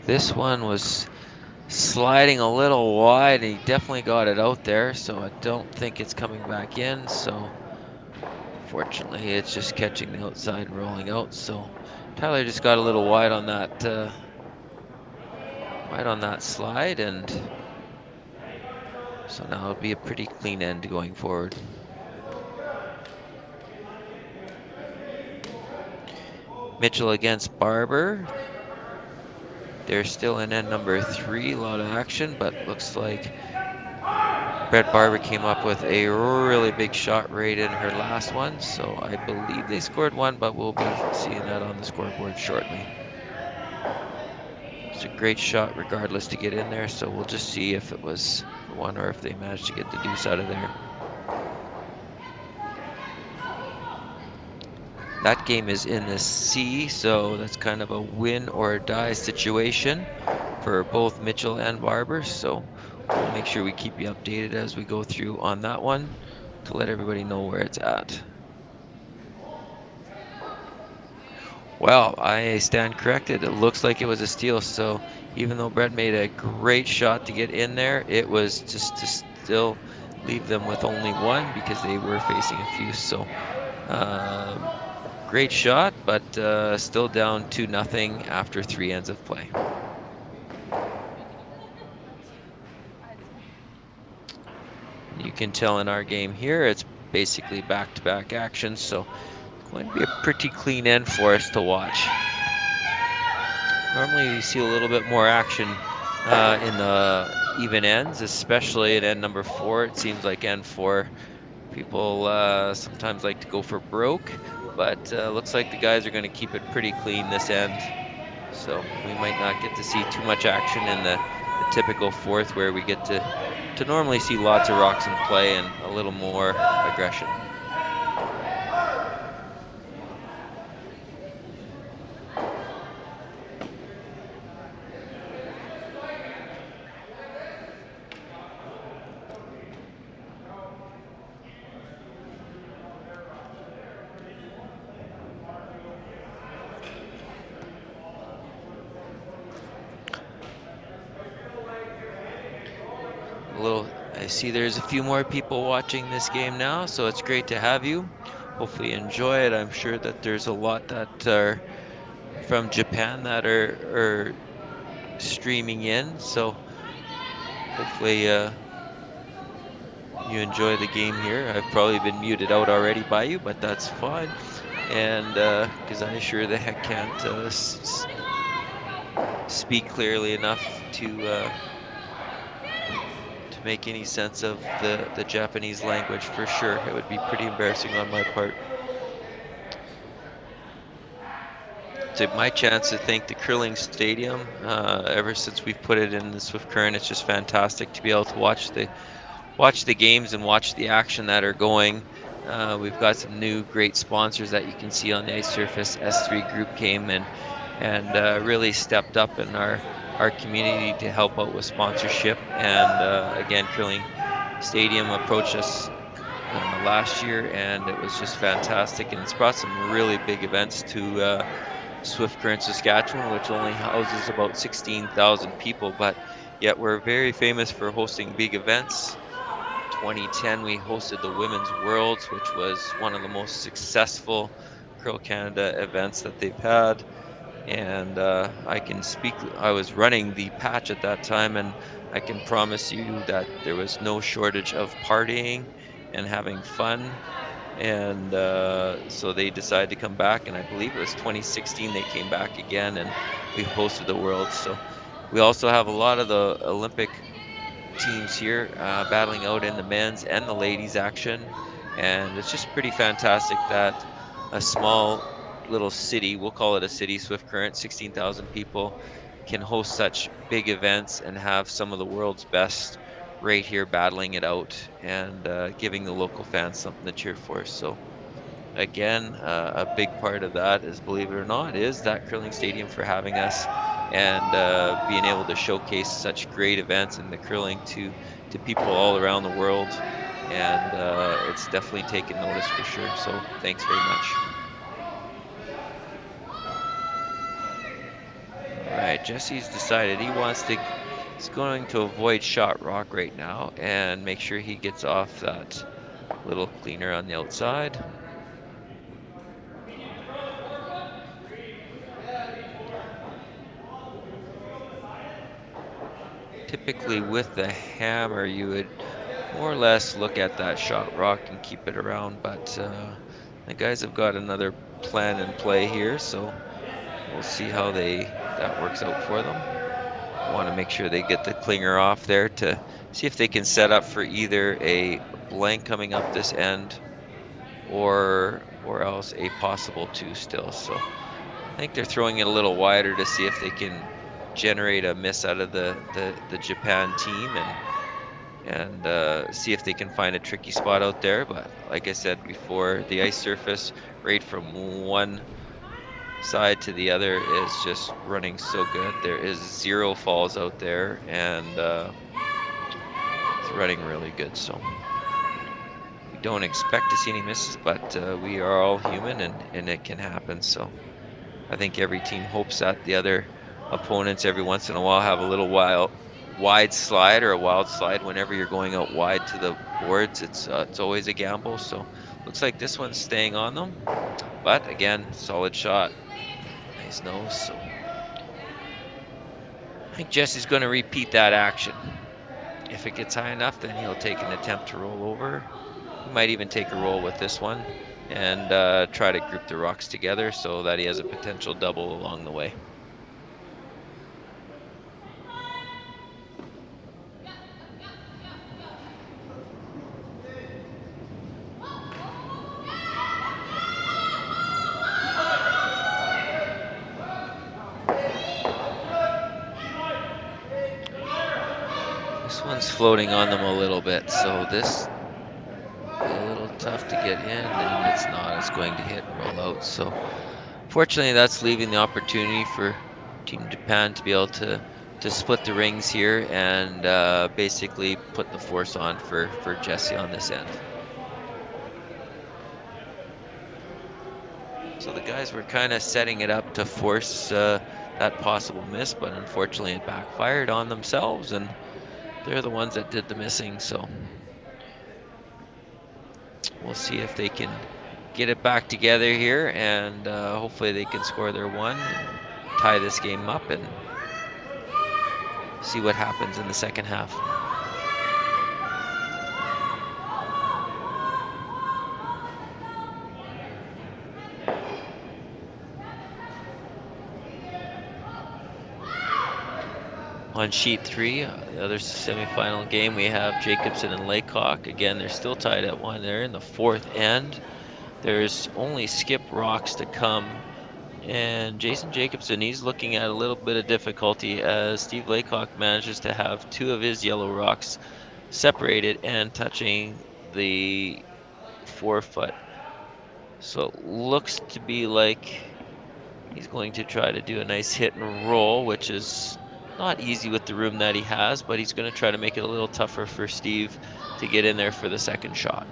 This one was sliding a little wide, and he definitely got it out there, so I don't think it's coming back in. So fortunately, it's just catching the outside and rolling out. So Tyler just got a little wide on that slide, and so now it'll be a pretty clean end going forward. Mitchell against Barber. They're still in end number 3, a lot of action, but looks like Brett Barber came up with a really big shot rate in her last one, so I believe they scored 1, but we'll be seeing that on the scoreboard shortly. It's a great shot regardless to get in there, so we'll just see if it was 1 or if they managed to get the deuce out of there. That game is in the C, so that's kind of a win or die situation for both Mitchell and Barber. So we'll make sure we keep you updated as we go through on that one to let everybody know where it's at. Well, I stand corrected. It looks like it was a steal. So even though Brett made a great shot to get in there, it was just to still leave them with only 1 because they were facing a few. So great shot, but still down 2-0 after 3 ends of play. You can tell in our game here, it's basically back-to-back action, so it's going to be a pretty clean end for us to watch. Normally you see a little bit more action in the even ends, especially at end number 4. It seems like end 4 people sometimes like to go for broke, but looks like the guys are going to keep it pretty clean this end. So we might not get to see too much action in the typical fourth, where we get to normally see lots of rocks in play and a little more aggression. I see there's a few more people watching this game now, so it's great to have you. Hopefully you enjoy it. I'm sure that there's a lot that are from Japan that are streaming in, so hopefully you enjoy the game here. I've probably been muted out already by you, but that's fine, and because I sure the heck can't speak clearly enough to make any sense of the Japanese language for sure. It would be pretty embarrassing on my part. It's my chance to thank the curling stadium. Ever since we've put it in the Swift Current, it's just fantastic to be able to watch the games and watch the action that are going. We've got some new great sponsors that you can see on the ice surface. S3 Group came and really stepped up in our community to help out with sponsorship. And again, Curling Stadium approached us last year, and it was just fantastic. And it's brought some really big events to Swift Current, Saskatchewan, which only houses about 16,000 people, but yet we're very famous for hosting big events. 2010, we hosted the Women's Worlds, which was one of the most successful Curl Canada events that they've had. And I can speak, I was running the patch at that time, and I can promise you that there was no shortage of partying and having fun. And so they decided to come back, and I believe it was 2016 they came back again, and we hosted the Worlds. So we also have a lot of the Olympic teams here battling out in the men's and the ladies action, and it's just pretty fantastic that a small little city, we'll call it a city, Swift Current, 16,000 people, can host such big events and have some of the world's best right here battling it out and giving the local fans something to cheer for. So again, a big part of that is, believe it or not, is that curling stadium for having us and being able to showcase such great events in the curling to people all around the world. And it's definitely taken notice for sure. So thanks very much. All right, Jesse's decided he's going to avoid shot rock right now and make sure he gets off that little cleaner on the outside. Typically with the hammer, you would more or less look at that shot rock and keep it around, but the guys have got another plan in play here, so we'll see how that works out for them. Want to make sure they get the clinger off there to see if they can set up for either a blank coming up this end or else a possible 2 still. So I think they're throwing it a little wider to see if they can generate a miss out of the Japan team and see if they can find a tricky spot out there. But like I said before, the ice surface right from one side to the other is just running so good. There is 0 falls out there, and it's running really good. So we don't expect to see any misses, but we are all human, and it can happen. So I think every team hopes that the other opponents every once in a while have a little wide slide or a wild slide. Whenever you're going out wide to the boards, it's always a gamble. So looks like this one's staying on them, but again, solid shot. Nice nose. So I think Jesse's going to repeat that action. If it gets high enough, then he'll take an attempt to roll over. He might even take a roll with this one and try to group the rocks together so that he has a potential double along the way. floating on them a little bit. So this a little tough to get in, and it's not. It's going to hit and roll out. So fortunately, that's leaving the opportunity for Team Japan to be able to split the rings here and basically put the force on for Jesse on this end. So the guys were kind of setting it up to force that possible miss, but unfortunately it backfired on themselves, and they're the ones that did the missing. So we'll see if they can get it back together here, and hopefully they can score their one and tie this game up and see what happens in the second half. On sheet 3, the other semifinal game, we have Jacobson and Laycock. Again, they're still tied at 1. They're in the 4th end. There's only skip rocks to come. And Jason Jacobson, he's looking at a little bit of difficulty as Steve Laycock manages to have 2 of his yellow rocks separated and touching the 4-foot. So it looks to be like he's going to try to do a nice hit and roll, which is not easy with the room that he has, but he's going to try to make it a little tougher for Steve to get in there for the second shot.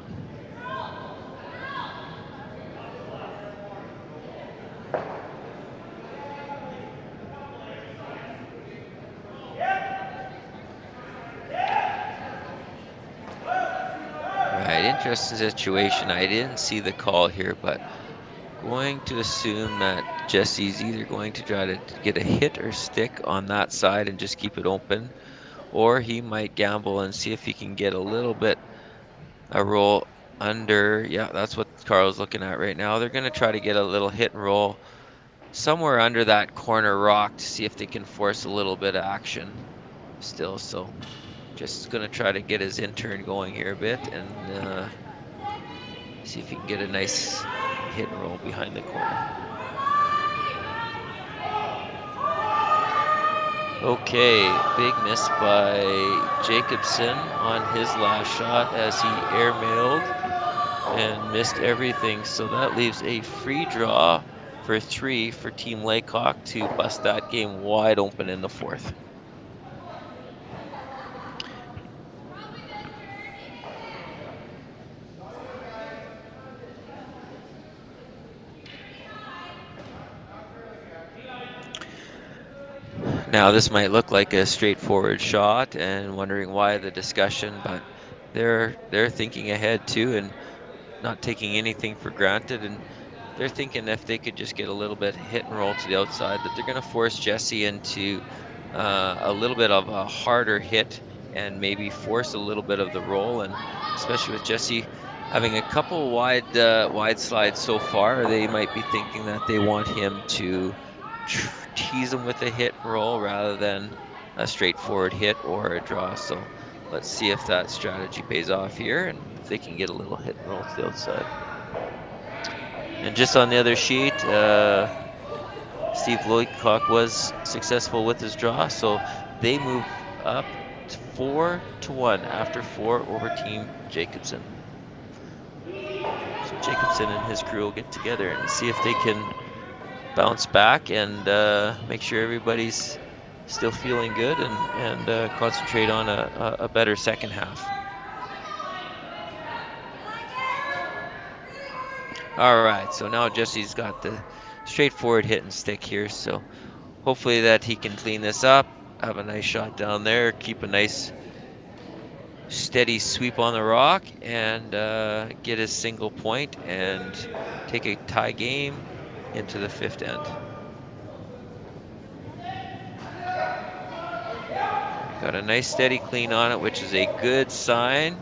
Right, interesting situation. I didn't see the call here, but going to assume that Jesse's either going to try to get a hit or stick on that side and just keep it open, or he might gamble and see if he can get a little bit a roll under. Yeah, that's what Carl's looking at right now. They're going to try to get a little hit and roll somewhere under that corner rock to see if they can force a little bit of action still. So just going to try to get his in-turn going here a bit and see if he can get a nice hit and roll behind the corner. Okay, big miss by Jacobson on his last shot as he airmailed and missed everything. So that leaves a free draw for 3 for Team Laycock to bust that game wide open in the 4th. Now this might look like a straightforward shot and wondering why the discussion, but they're thinking ahead too and not taking anything for granted, and they're thinking if they could just get a little bit hit and roll to the outside, that they're going to force Jesse into a little bit of a harder hit and maybe force a little bit of the roll. And especially with Jesse having a couple wide slides so far, they might be thinking that they want him to tease him with a hit and roll rather than a straightforward hit or a draw. So let's see if that strategy pays off here and if they can get a little hit and roll to the outside. And just on the other sheet, Steve Laycock was successful with his draw, so they move up to 4-1 after 4 over Team Jacobson. So Jacobson and his crew will get together and see if they can bounce back and make sure everybody's still feeling good and concentrate on a better second half. All right, so now Jesse's got the straightforward hit and stick here, so hopefully that he can clean this up, have a nice shot down there, keep a nice steady sweep on the rock, and get his single point and take a tie game into the 5th end. Got a nice steady clean on it, which is a good sign.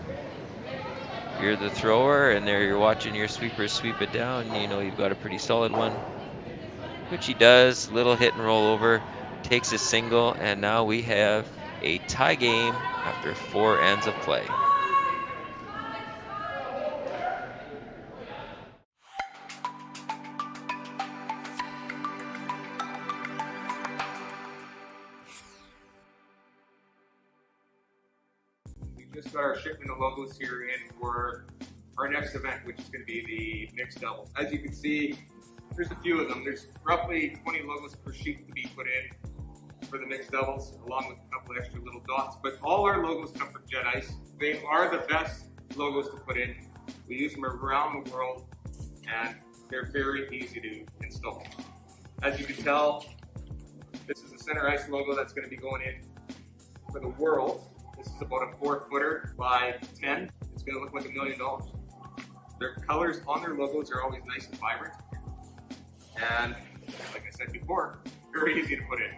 You're the thrower, and there you're watching your sweeper sweep it down. You know you've got a pretty solid one, which he does. Little hit and roll over, takes a single, and now we have a tie game after 4 ends of play. got our shipment of logos here in for our next event, which is going to be the mixed doubles. As you can see, there's a few of them. There's roughly 20 logos per sheet to be put in for the mixed doubles, along with a couple extra little dots. But all our logos come from Jet Ice. They are the best logos to put in. We use them around the world, and they're very easy to install. As you can tell, this is the center ice logo that's going to be going in for the world. This is about a 4-footer by 10. It's going to look like $1 million. Their colors on their logos are always nice and vibrant. And like I said before, very easy to put in.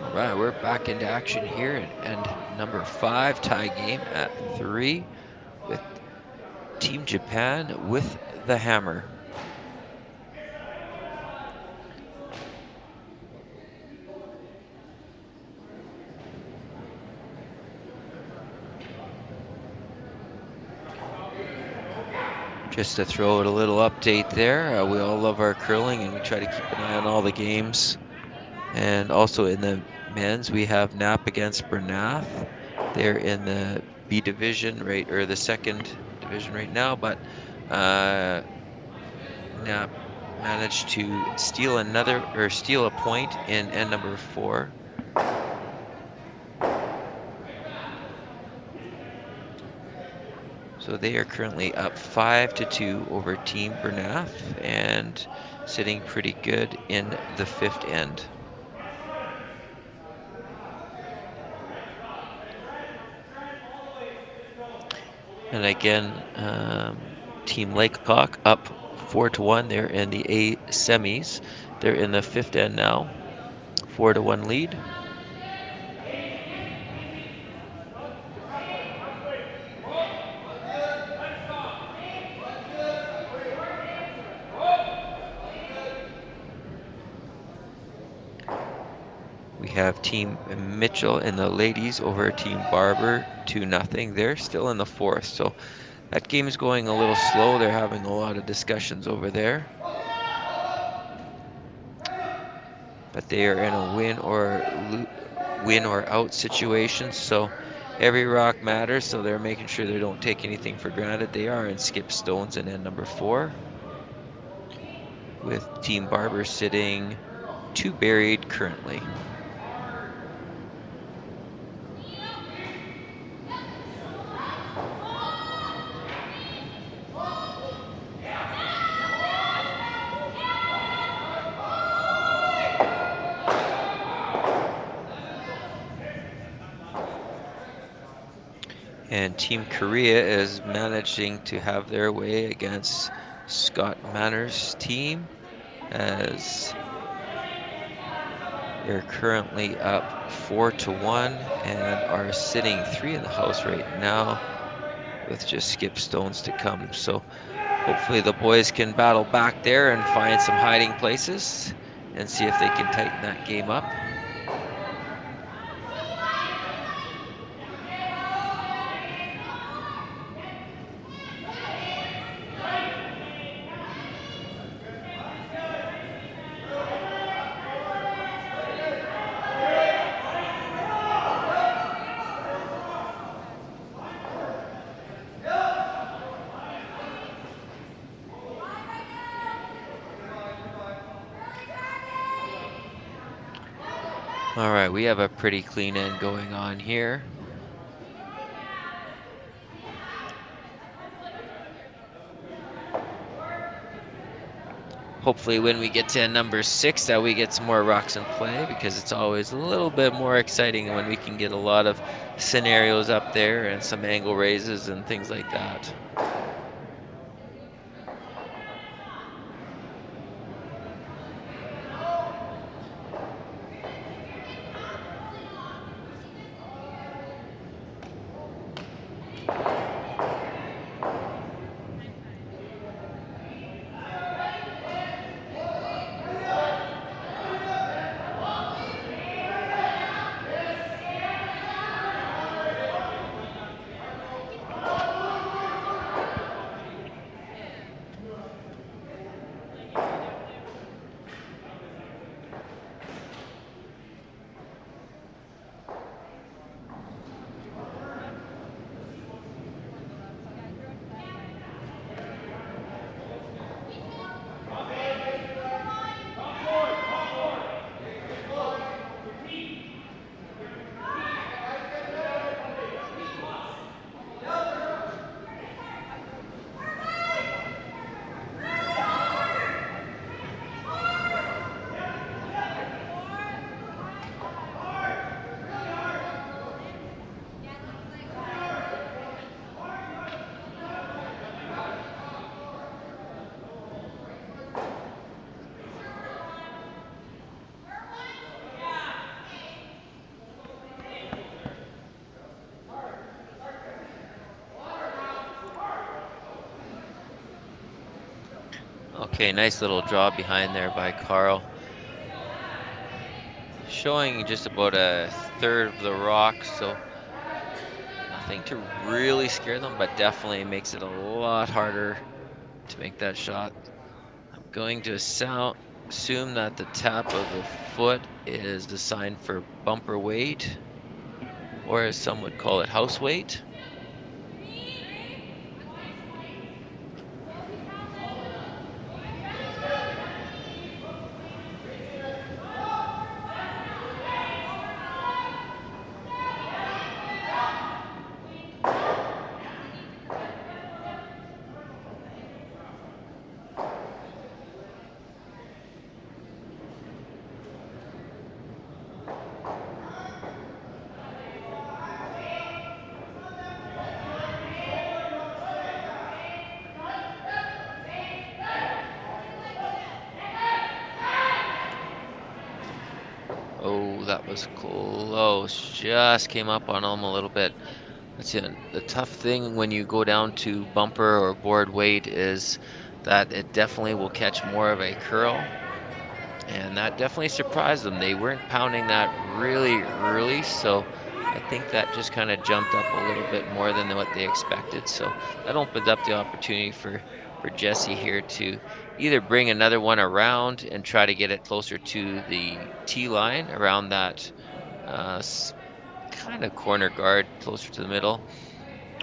All right, we're back into action here, and number 5 tie game at 3 with Team Japan with the hammer. Just to throw out a little update there, we all love our curling and we try to keep an eye on all the games. And also in the men's, we have Knapp against Bernath. They're in the B division, right, or the second division right now, but Knapp managed to steal a point in end number 4. So they are currently up 5-2 over Team Bernath and sitting pretty good in the 5th end. And again, Team Lakecock up 4-1. They're in the A semis. They're in the 5th end now, 4-1 lead. We have Team Mitchell in the ladies over Team Barber 2-0. They're still in the 4th, so that game is going a little slow. They're having a lot of discussions over there. But they are in a win or out situation, so every rock matters, so they're making sure they don't take anything for granted. They are in skip stones in end number 4, with Team Barber sitting 2 buried currently. And Team Korea is managing to have their way against Scott Manner's team, as they're currently up 4-1 and are sitting 3 in the house right now with just skip stones to come. So hopefully the boys can battle back there and find some hiding places and see if they can tighten that game up. All right, we have a pretty clean end going on here. Hopefully when we get to number 6 that we get some more rocks in play, because it's always a little bit more exciting when we can get a lot of scenarios up there and some angle raises and things like that. Okay, nice little draw behind there by Carl. Showing just about a third of the rock, so nothing to really scare them, but definitely makes it a lot harder to make that shot. I'm going to assume that the tap of the foot is the sign for bumper weight, or as some would call it, house weight. Oh, that was close. Just came up on him a little bit. That's it. The tough thing when you go down to bumper or board weight is that it definitely will catch more of a curl. And that definitely surprised them. They weren't pounding that really early, so I think that just kind of jumped up a little bit more than what they expected. So that opened up the opportunity for Jesse here to either bring another one around and try to get it closer to the tee line around that kind of corner guard closer to the middle,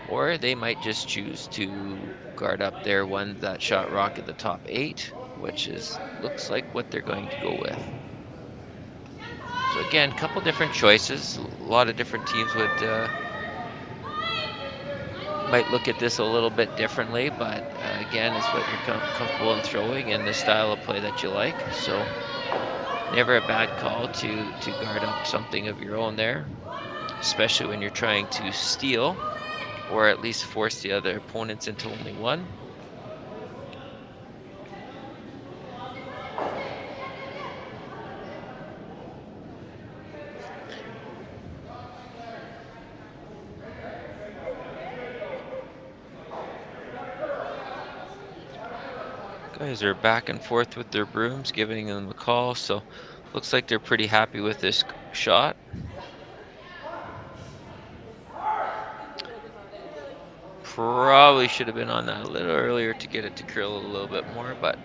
or they might just choose to guard up their one that shot rock at the top 8, which is looks like what they're going to go with. So again, a couple different choices. A lot of different teams would might look at this a little bit differently, but again, it's what you're comfortable in throwing and the style of play that you like. So never a bad call to guard up something of your own there, especially when you're trying to steal or at least force the other opponents into only one. Guys are back and forth with their brooms, giving them a call, so looks like they're pretty happy with this shot. Probably should have been on that a little earlier to get it to curl a little bit more, but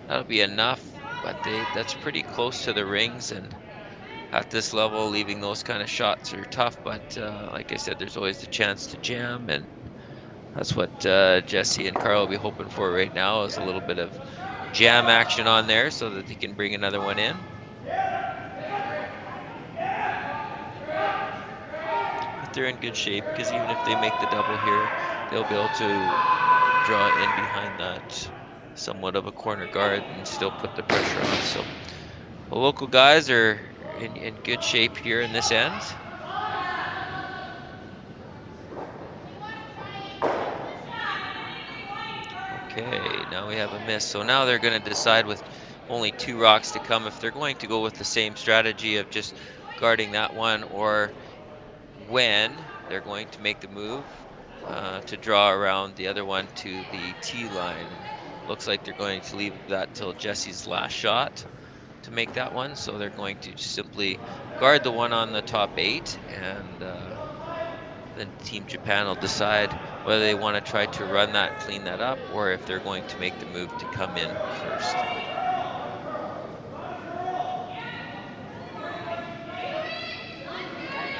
that'll be enough. But that's pretty close to the rings, and at this level, leaving those kind of shots are tough. But like I said, there's always the chance to jam, and that's what Jesse and Carl will be hoping for right now, is a little bit of jam action on there so that they can bring another one in. But they're in good shape, because even if they make the double here, they'll be able to draw in behind that somewhat of a corner guard and still put the pressure on. So the local guys are in good shape here in this end. Okay, now we have a miss. So now they're going to decide, with only 2 rocks to come, if they're going to go with the same strategy of just guarding that one, or when they're going to make the move to draw around the other one to the tee line. Looks like they're going to leave that till Jesse's last shot to make that one. So they're going to simply guard the one on the top 8, and then Team Japan will decide whether they want to try to run that, clean that up, or if they're going to make the move to come in first.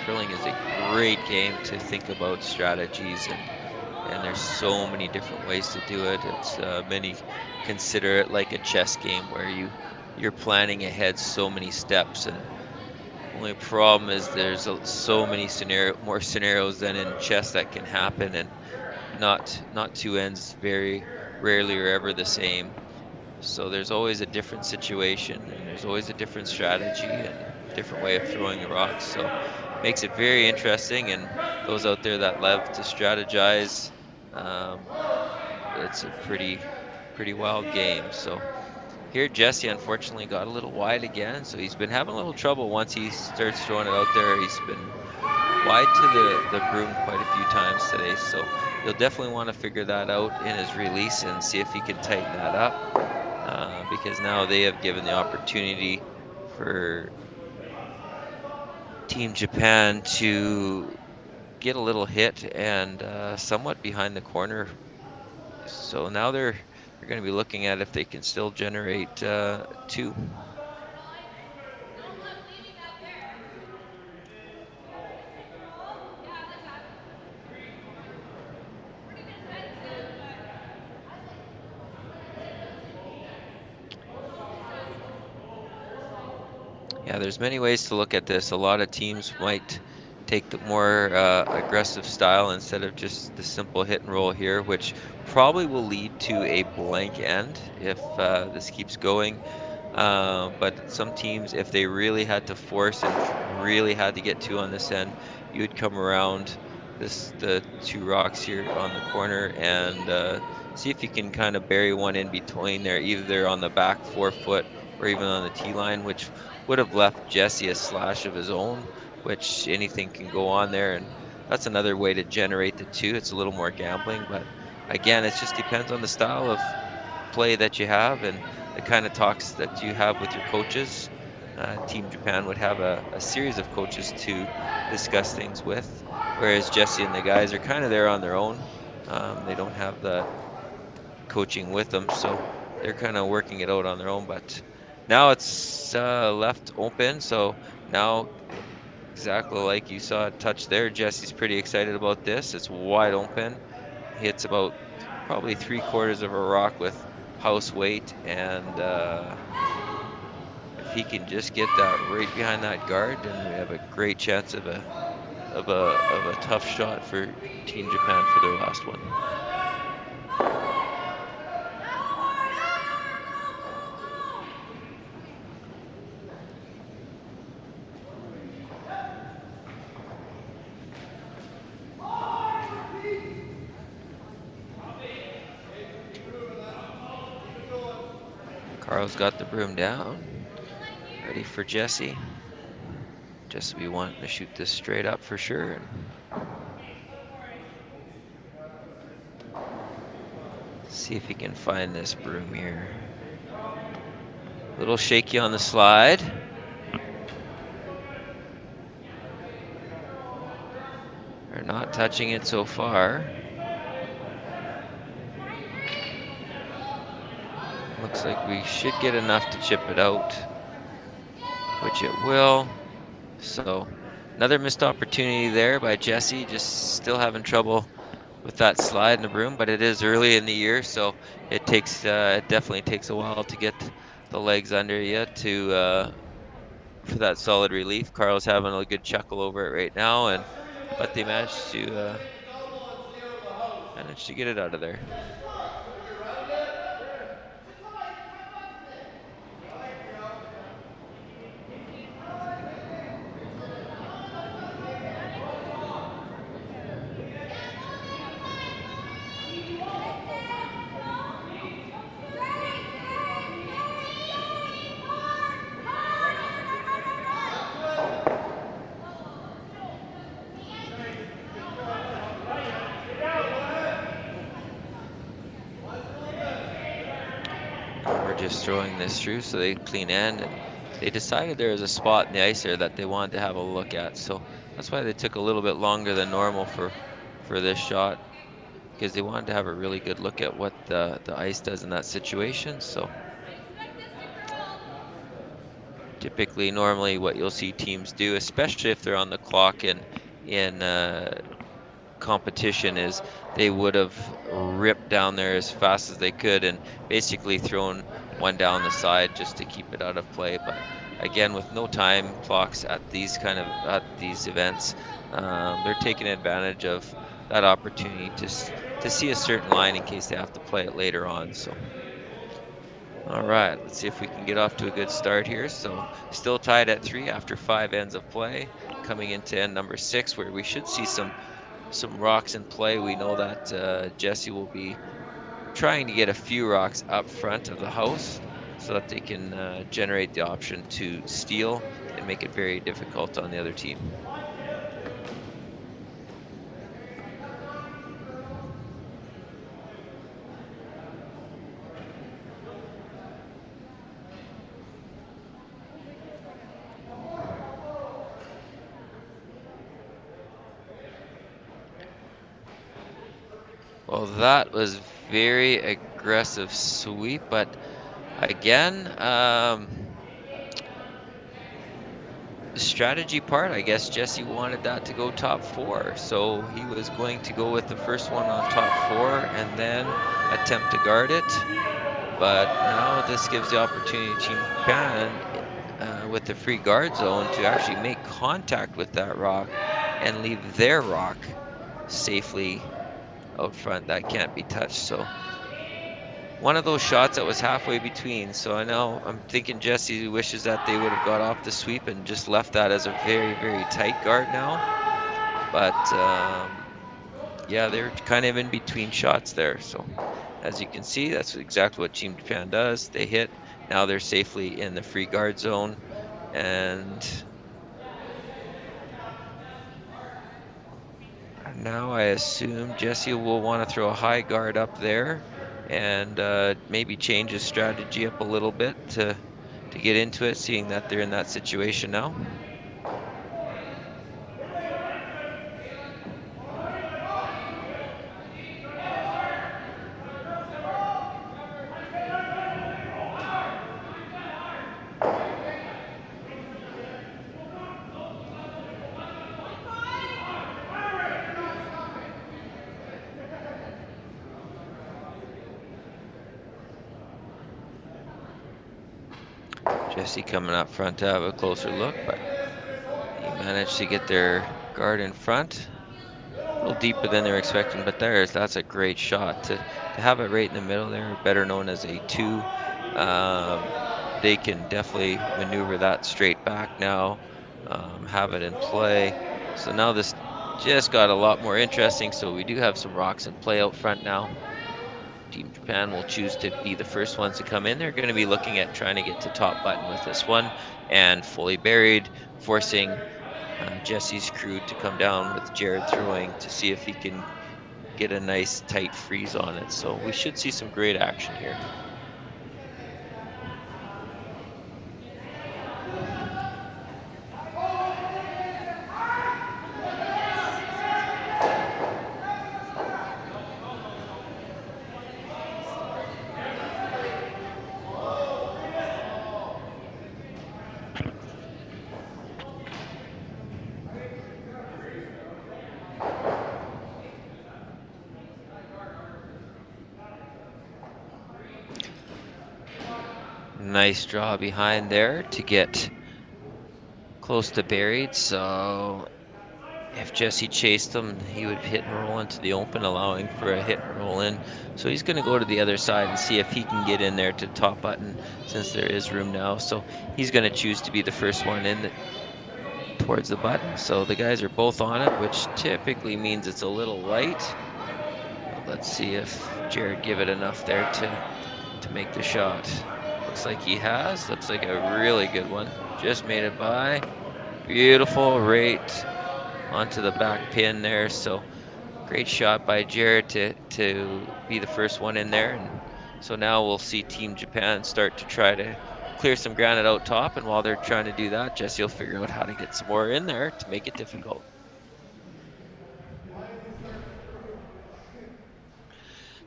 Curling is a great game to think about strategies, and there's so many different ways to do it. It's many consider it like a chess game where you're planning ahead so many steps, and only problem is there's so many more scenarios than in chess that can happen, and not 2 ends very rarely or ever the same. So there's always a different situation, and there's always a different strategy and a different way of throwing the rocks. So makes it very interesting, and those out there that love to strategize, it's a pretty wild game. So here Jesse unfortunately got a little wide again, so he's been having a little trouble once he starts throwing it out there. He's been wide to the broom quite a few times today, so he'll definitely want to figure that out in his release and see if he can tighten that up, because now they have given the opportunity for Team Japan to get a little hit and somewhat behind the corner. So now they're going to be looking at if they can still generate 2. Yeah, there's many ways to look at this. A lot of teams might take the more aggressive style instead of just the simple hit and roll here, which probably will lead to a blank end if this keeps going. But some teams, if they really had to force and really had to get 2 on this end, you would come around the 2 rocks here on the corner and see if you can kind of bury one in between there, either on the back 4 foot or even on the tee line, which would have left Jesse a slash of his own, which anything can go on there, and that's another way to generate the 2. It's a little more gambling, but again, it just depends on the style of play that you have and the kind of talks that you have with your coaches. Team Japan would have a series of coaches to discuss things with, whereas Jesse and the guys are kind of there on their own. They don't have the coaching with them, so they're kind of working it out on their own. But now it's left open, so now exactly like you saw a touch there, Jesse's pretty excited about this. It's wide open. Hits about probably 3/4 of a rock with house weight, and if he can just get that right behind that guard, then we have a great chance of a tough shot for Team Japan for their last one. Carl's got the broom down, ready for Jesse. Jesse will be wanting to shoot this straight up for sure. See if he can find this broom here. Little shaky on the slide. They're not touching it so far. Looks like we should get enough to chip it out, which it will. So another missed opportunity there by Jesse, just still having trouble with that slide in the broom, but it is early in the year, so it takes it definitely takes a while to get the legs under you to for that solid relief. Carl's having a good chuckle over it right now, but they managed to get it out of there. Just throwing this through so they clean end, and they decided there was a spot in the ice there that they wanted to have a look at, so that's why they took a little bit longer than normal for this shot, because they wanted to have a really good look at what the ice does in that situation. So typically, normally what you'll see teams do, especially if they're on the clock in competition, is they would have ripped down there as fast as they could and basically thrown one down the side just to keep it out of play. But again, with no time clocks at these events, they're taking advantage of that opportunity to see a certain line in case they have to play it later on. So all right, let's see if we can get off to a good start here. So still tied at 3 after 5 ends of play, coming into end number 6, where we should see some rocks in play. We know that Jesse will be trying to get a few rocks up front of the house so that they can generate the option to steal and make it very difficult on the other team. Well, that was very aggressive sweep, but again, the strategy part, I guess Jesse wanted that to go top 4, so he was going to go with the first one on top 4 and then attempt to guard it. But now this gives the opportunity to Team Japan with the free guard zone to actually make contact with that rock and leave their rock safely out front that can't be touched. So one of those shots that was halfway between. So I know I'm thinking Jesse wishes that they would have got off the sweep and just left that as a very, very tight guard now. But yeah, they're kind of in between shots there. So as you can see, that's exactly what Team Japan does. They hit. Now they're safely in the free guard zone, and now I assume Jesse will want to throw a high guard up there and maybe change his strategy up a little bit to get into it, seeing that they're in that situation now. Jesse coming up front to have a closer look, but he managed to get their guard in front. A little deeper than they were expecting, but that's a great shot. To have it right in the middle there, better known as a 2. They can definitely maneuver that straight back now, have it in play. So now this just got a lot more interesting. So we do have some rocks in play out front now. Team Japan will choose to be the first ones to come in. They're going to be looking at trying to get to top button with this one, and fully buried, forcing Jesse's crew to come down with Jared throwing to see if he can get a nice tight freeze on it. So we should see some great action here. Nice draw behind there to get close to buried. So if Jesse chased him, he would hit and roll into the open, allowing for a hit and roll in. So he's going to go to the other side and see if he can get in there to top button, since there is room now. So he's going to choose to be the first one in towards the button. So the guys are both on it, which typically means it's a little light. Let's see if Jared give it enough there to make the shot. Looks like he has. Looks like a really good one. Just made it by. Beautiful, right onto the back pin there. So great shot by Jared to be the first one in there. And so now we'll see Team Japan start to try to clear some granite out top. And while they're trying to do that, Jesse will figure out how to get some more in there to make it difficult.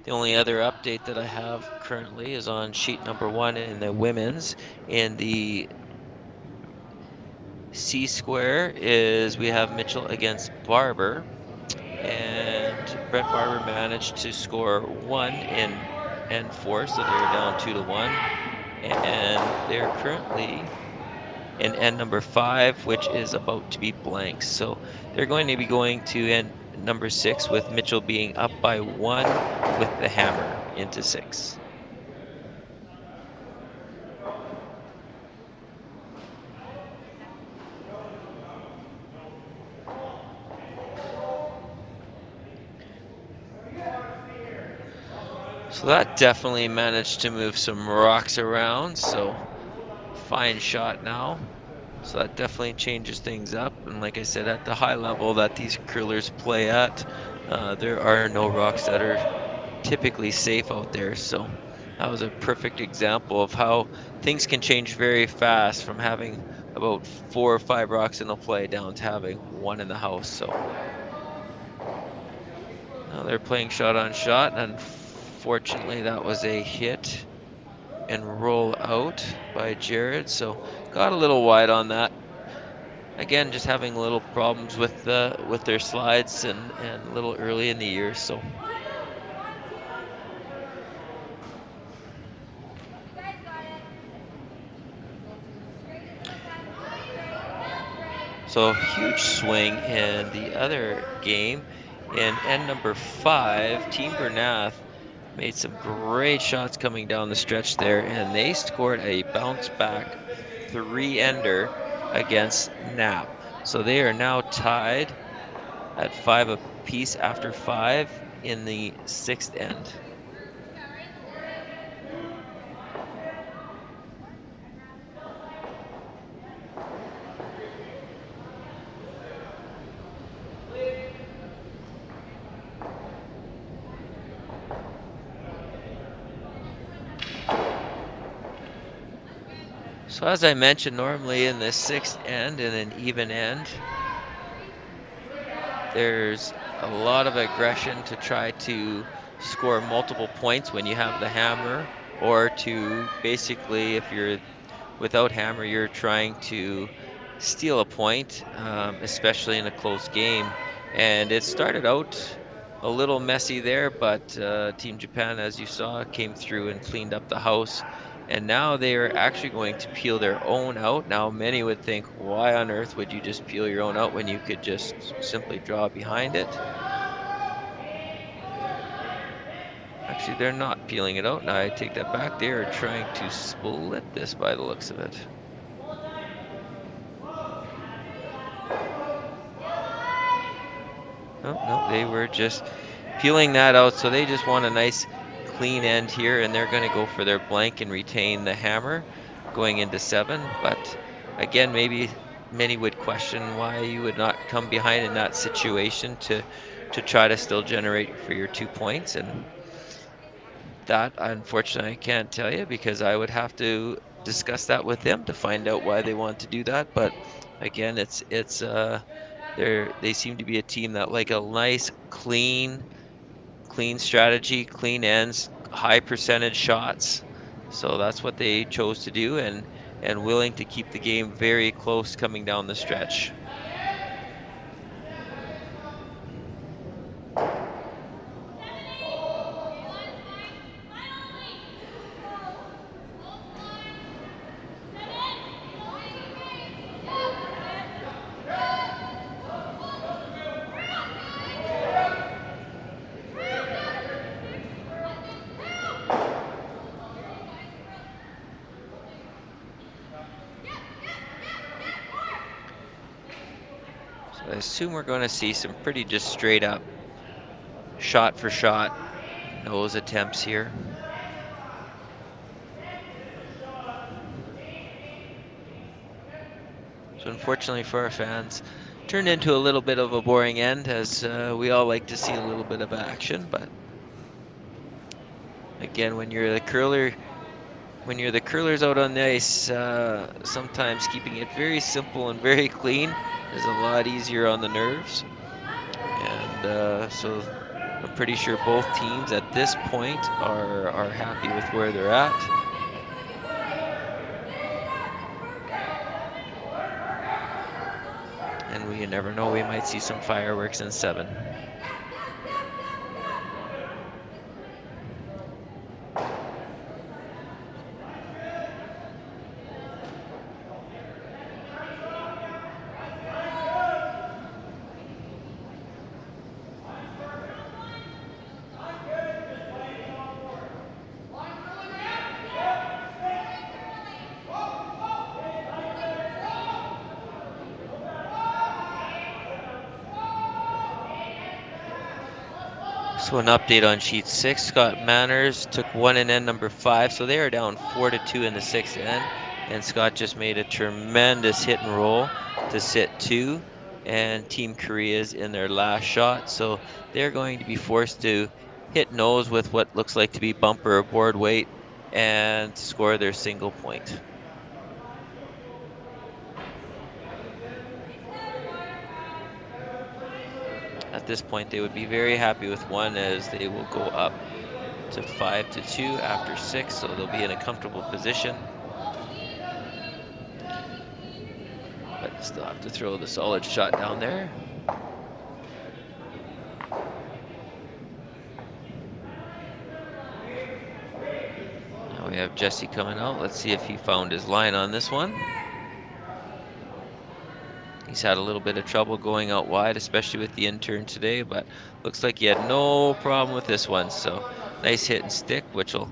The only other update that I have currently is on sheet number 1 in the women's. In the C square is we have Mitchell against Barber, and Brett Barber managed to score 1 in N4, so they're down 2-1, and they're currently in N number 5, which is about to be blank. So they're going to be going to N number 6 with Mitchell being up by 1 with the hammer into 6. So that definitely managed to move some rocks around, so fine shot now. So that definitely changes things up. And like I said, at the high level that these curlers play at, there are no rocks that are typically safe out there. So that was a perfect example of how things can change very fast, from having about 4 or 5 rocks in the play down to having 1 in the house. So now they're playing shot on shot, and unfortunately that was a hit and roll out by Jared. So got a little wide on that. Again, just having little problems with their slides and a little early in the year. So huge swing in the other game. In N number 5, Team Bernath made some great shots coming down the stretch there, and they scored a bounce back 3-ender against Knapp. So they are now tied at 5 apiece after 5 in the 6th end. So as I mentioned, normally in the 6th end and an even end, there's a lot of aggression to try to score multiple points when you have the hammer, or to basically, if you're without hammer, you're trying to steal a point, especially in a close game. And it started out a little messy there, but Team Japan, as you saw, came through and cleaned up the house. And now they are actually going to peel their own out. Now, many would think, why on earth would you just peel your own out when you could just simply draw behind it? Actually, they're not peeling it out. Now, I take that back. They are trying to split this by the looks of it. No, they were just peeling that out. So they just want a nice clean end here, and they're going to go for their blank and retain the hammer going into 7. But again, maybe many would question why you would not come behind in that situation to to try to still generate for your 2 points. And that, unfortunately, I can't tell you because I would have to discuss that with them to find out why they want to do that. But again, they seem to be a team that like a nice, clean strategy, clean ends, high percentage shots. So that's what they chose to do, and willing to keep the game very close coming down the stretch. I assume we're going to see some pretty just straight up shot for shot nose attempts here. So unfortunately for our fans, turned into a little bit of a boring end, as we all like to see a little bit of action. But again, when you're the curlers out on the ice, sometimes keeping it very simple and very clean is a lot easier on the nerves. And so I'm pretty sure both teams at this point are happy with where they're at. And you never know, we might see some fireworks in 7. So an update on sheet 6, Scott Manners took one in end number 5, so they are down 4-2 in the 6th end, and Scott just made a tremendous hit and roll to sit 2, and Team Korea's in their last shot, so they're going to be forced to hit nose with what looks like to be bumper or board weight and score their single point. At this point, they would be very happy with 1, as they will go up to 5-2 after 6, so they'll be in a comfortable position. But still have to throw the solid shot down there. Now we have Jesse coming out. Let's see if he found his line on this one. He's had a little bit of trouble going out wide, especially with the intern today, but looks like he had no problem with this one. So nice hit and stick, which will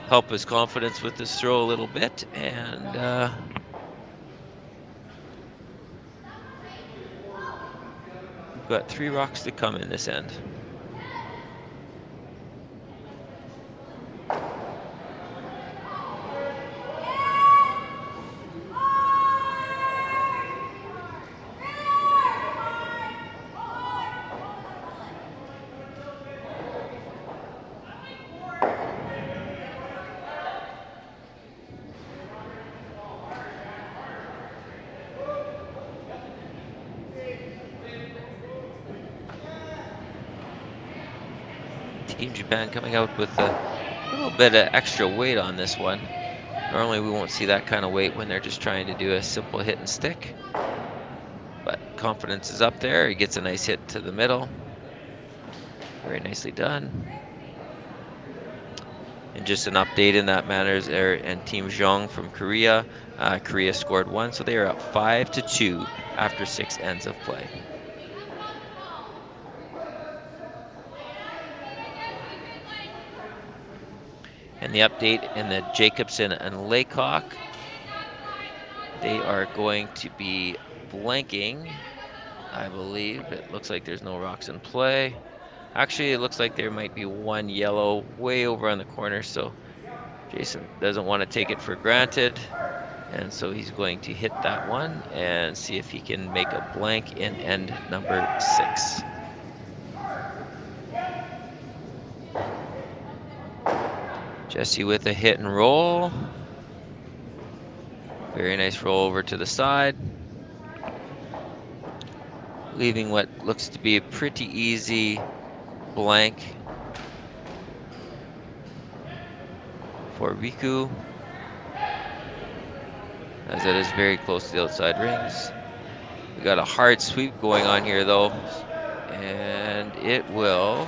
help his confidence with this throw a little bit. And we've got 3 rocks to come in this end. Team Japan coming out with a little bit of extra weight on this one. Normally we won't see that kind of weight when they're just trying to do a simple hit and stick. But confidence is up there. He gets a nice hit to the middle. Very nicely done. And just an update in that Manners and Team Jeong from Korea. Korea scored 1, so they are up 5-2 after 6 ends of play. And the update in the Jacobson and Laycock, they are going to be blanking, I believe. It looks like there's no rocks in play. Actually, it looks like there might be 1 yellow way over on the corner, so Jason doesn't want to take it for granted. And so he's going to hit that one and see if he can make a blank in end number 6. Jesse with a hit and roll. Very nice roll over to the side. Leaving what looks to be a pretty easy blank for Riku, as it is very close to the outside rings. We got a hard sweep going on here though, and it will,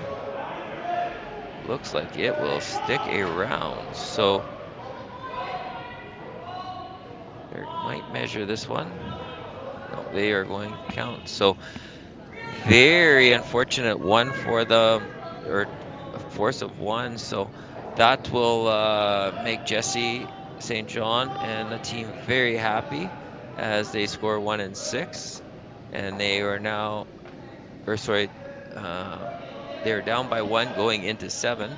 looks like it will stick around. So they might measure this one. No, they are going to count. So very unfortunate one for the, or a force of one. So that will make Jesse St. John and the team very happy as they score 1 and 6, and they are now, or sorry, they're down by 1 going into 7,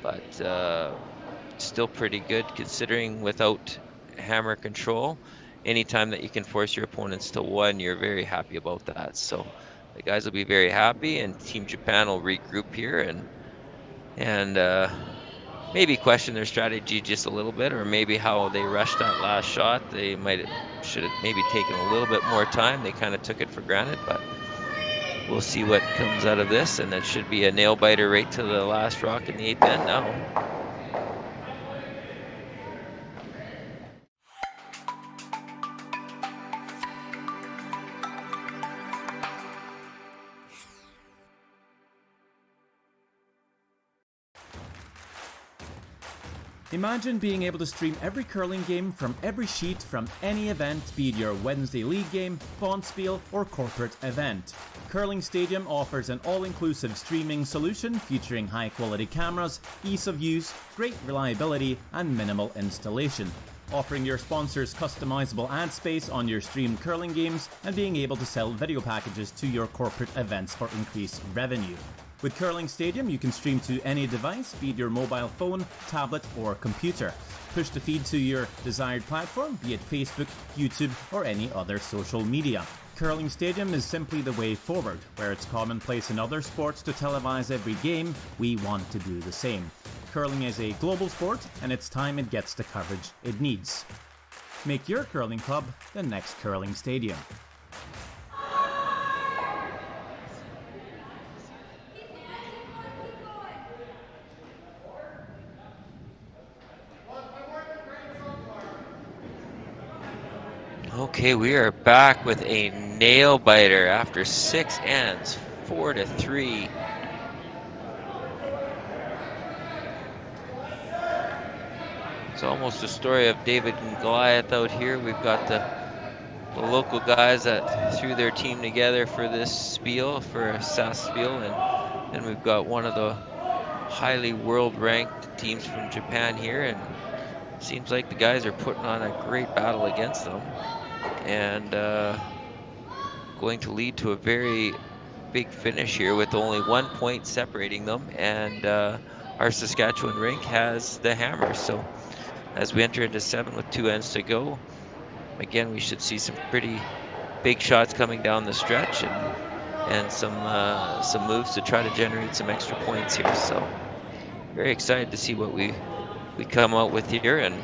but still pretty good considering without hammer control. Anytime that you can force your opponents to 1, you're very happy about that. So the guys will be very happy, and Team Japan will regroup here and maybe question their strategy just a little bit, or maybe how they rushed that last shot. They should have maybe taken a little bit more time. They kind of took it for granted, but we'll see what comes out of this, and that should be a nail biter right to the last rock in the 8th end now. Imagine being able to stream every curling game from every sheet from any event, be it your Wednesday league game, Bonspiel, or corporate event. Curling Stadium offers an all-inclusive streaming solution featuring high-quality cameras, ease of use, great reliability, and minimal installation. Offering your sponsors customizable ad space on your streamed curling games and being able to sell video packages to your corporate events for increased revenue. With Curling Stadium, you can stream to any device, be it your mobile phone, tablet, or computer. Push the feed to your desired platform, be it Facebook, YouTube, or any other social media. Curling Stadium is simply the way forward. Where it's commonplace in other sports to televise every game, we want to do the same. Curling is a global sport, and it's time it gets the coverage it needs. Make your curling club the next Curling Stadium. Okay, we are back with a nail biter after 6 ends, 4-3. It's almost a story of David and Goliath out here. We've got the local guys that threw their team together for this spiel, for Sasktel, and then we've got one of the highly world-ranked teams from Japan here, and it seems like the guys are putting on a great battle against them, and going to lead to a very big finish here with only 1 point separating them, and our Saskatchewan rink has the hammer. So as we enter into 7 with 2 ends to go, again, we should see some pretty big shots coming down the stretch, and some moves to try to generate some extra points here. So very excited to see what we come out with here, and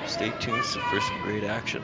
stay tuned for some great action.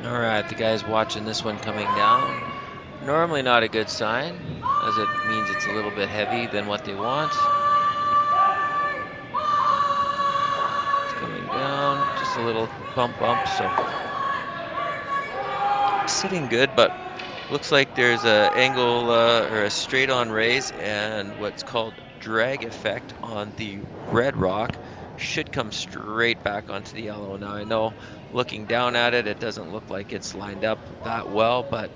All right, the guys watching this one coming down. Normally not a good sign, as it means it's a little bit heavy than what they want. It's coming down just a a little bump, so sitting good, but looks like there's a angle or a straight on raise and what's called drag effect on the red rock. Should come straight back onto the yellow. Now I know looking down at it, it doesn't look like it's lined up that well, but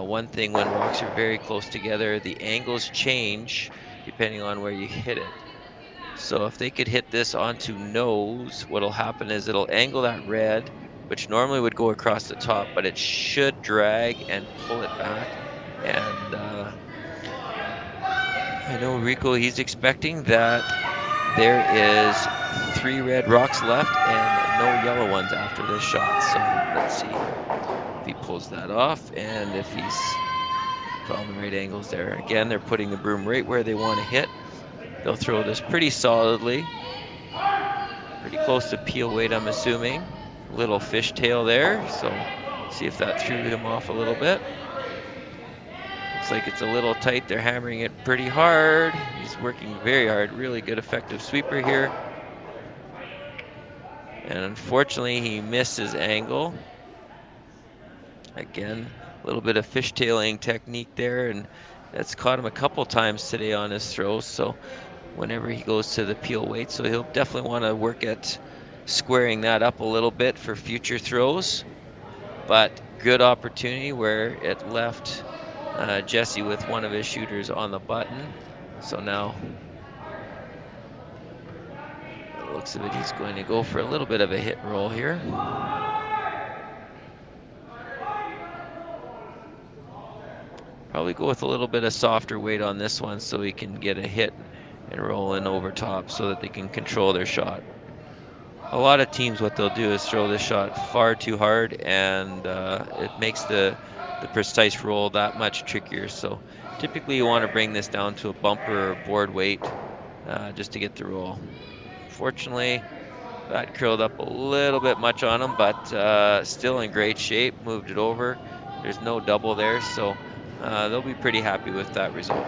one thing when rocks are very close together, the angles change depending on where you hit it. So if they could hit this onto nose, what'll happen is it'll angle that red, which normally would go across the top, but it should drag and pull it back. And I know Riku, he's expecting that there is 3 red rocks left and no yellow ones after this shot. So let's see if he pulls that off and if he's found the right angles there. Again, they're putting the broom right where they want to hit. They'll throw this pretty solidly. Pretty close to peel weight, I'm assuming. Little fishtail there, so see if that threw him off a little bit. Looks like it's a little tight. They're hammering it pretty hard. He's working very hard. Really good effective sweeper here. And unfortunately, he missed his angle. Again, a little bit of fishtailing technique there, and that's caught him a couple times today on his throws. So whenever he goes to the peel weight, so he'll definitely want to work at squaring that up a little bit for future throws. But good opportunity where it left Jesse with one of his shooters on the button. So now, it looks of it, he's going to go for a little bit of a hit and roll here. Probably go with a little bit of softer weight on this one so he can get a hit and roll in over top so that they can control their shot. A lot of teams, what they'll do is throw this shot far too hard, and it makes the precise roll that much trickier. So typically you want to bring this down to a bumper or board weight just to get the roll. Fortunately, that curled up a little bit much on him, but still in great shape. Moved it over. There's no double there, so they'll be pretty happy with that result.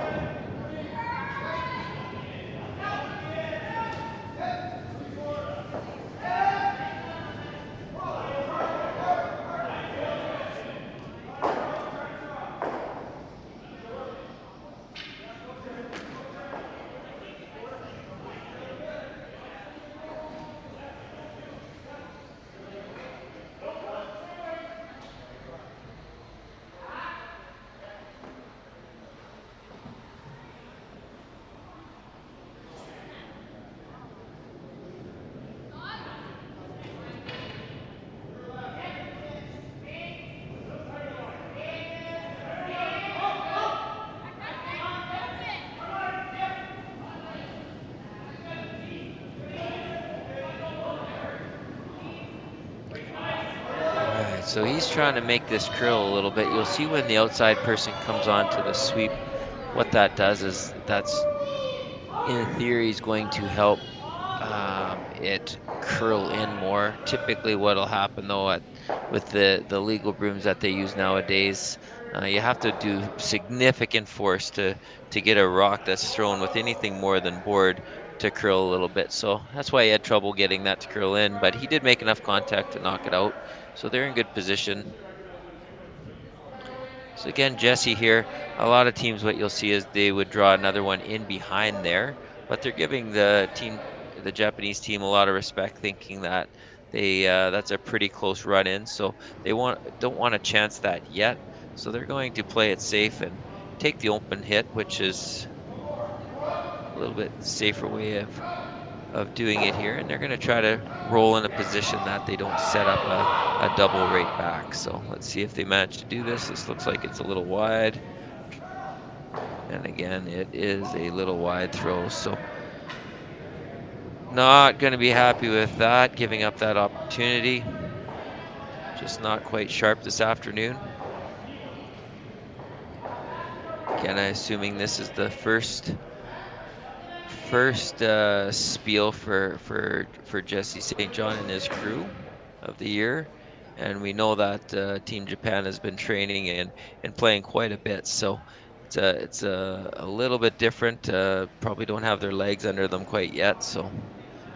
So he's trying to make this curl a little bit. You'll see when the outside person comes onto the sweep, what that does is that's, in theory, is going to help it curl in more. Typically what'll happen though with the legal brooms that they use nowadays, you have to do significant force to get a rock that's thrown with anything more than board to curl a little bit. So that's why he had trouble getting that to curl in, but he did make enough contact to knock it out. So they're in good position. So again, Jesse here, a lot of teams, what you'll see is they would draw another one in behind there, but they're giving the Japanese team a lot of respect, thinking that that's a pretty close run in. So they don't want to chance that yet. So they're going to play it safe and take the open hit, which is a little bit safer way of doing it here, and they're going to try to roll in a position that they don't set up a double right back. So let's see if they manage to do this. This looks like it's a little wide, and again it is a little wide throw, so not going to be happy with that, giving up that opportunity. Just not quite sharp this afternoon. Again, I'm assuming this is the first spiel for Jesse St. John and his crew of the year, and we know that Team Japan has been training and playing quite a bit, so it's a little bit different. Probably don't have their legs under them quite yet, so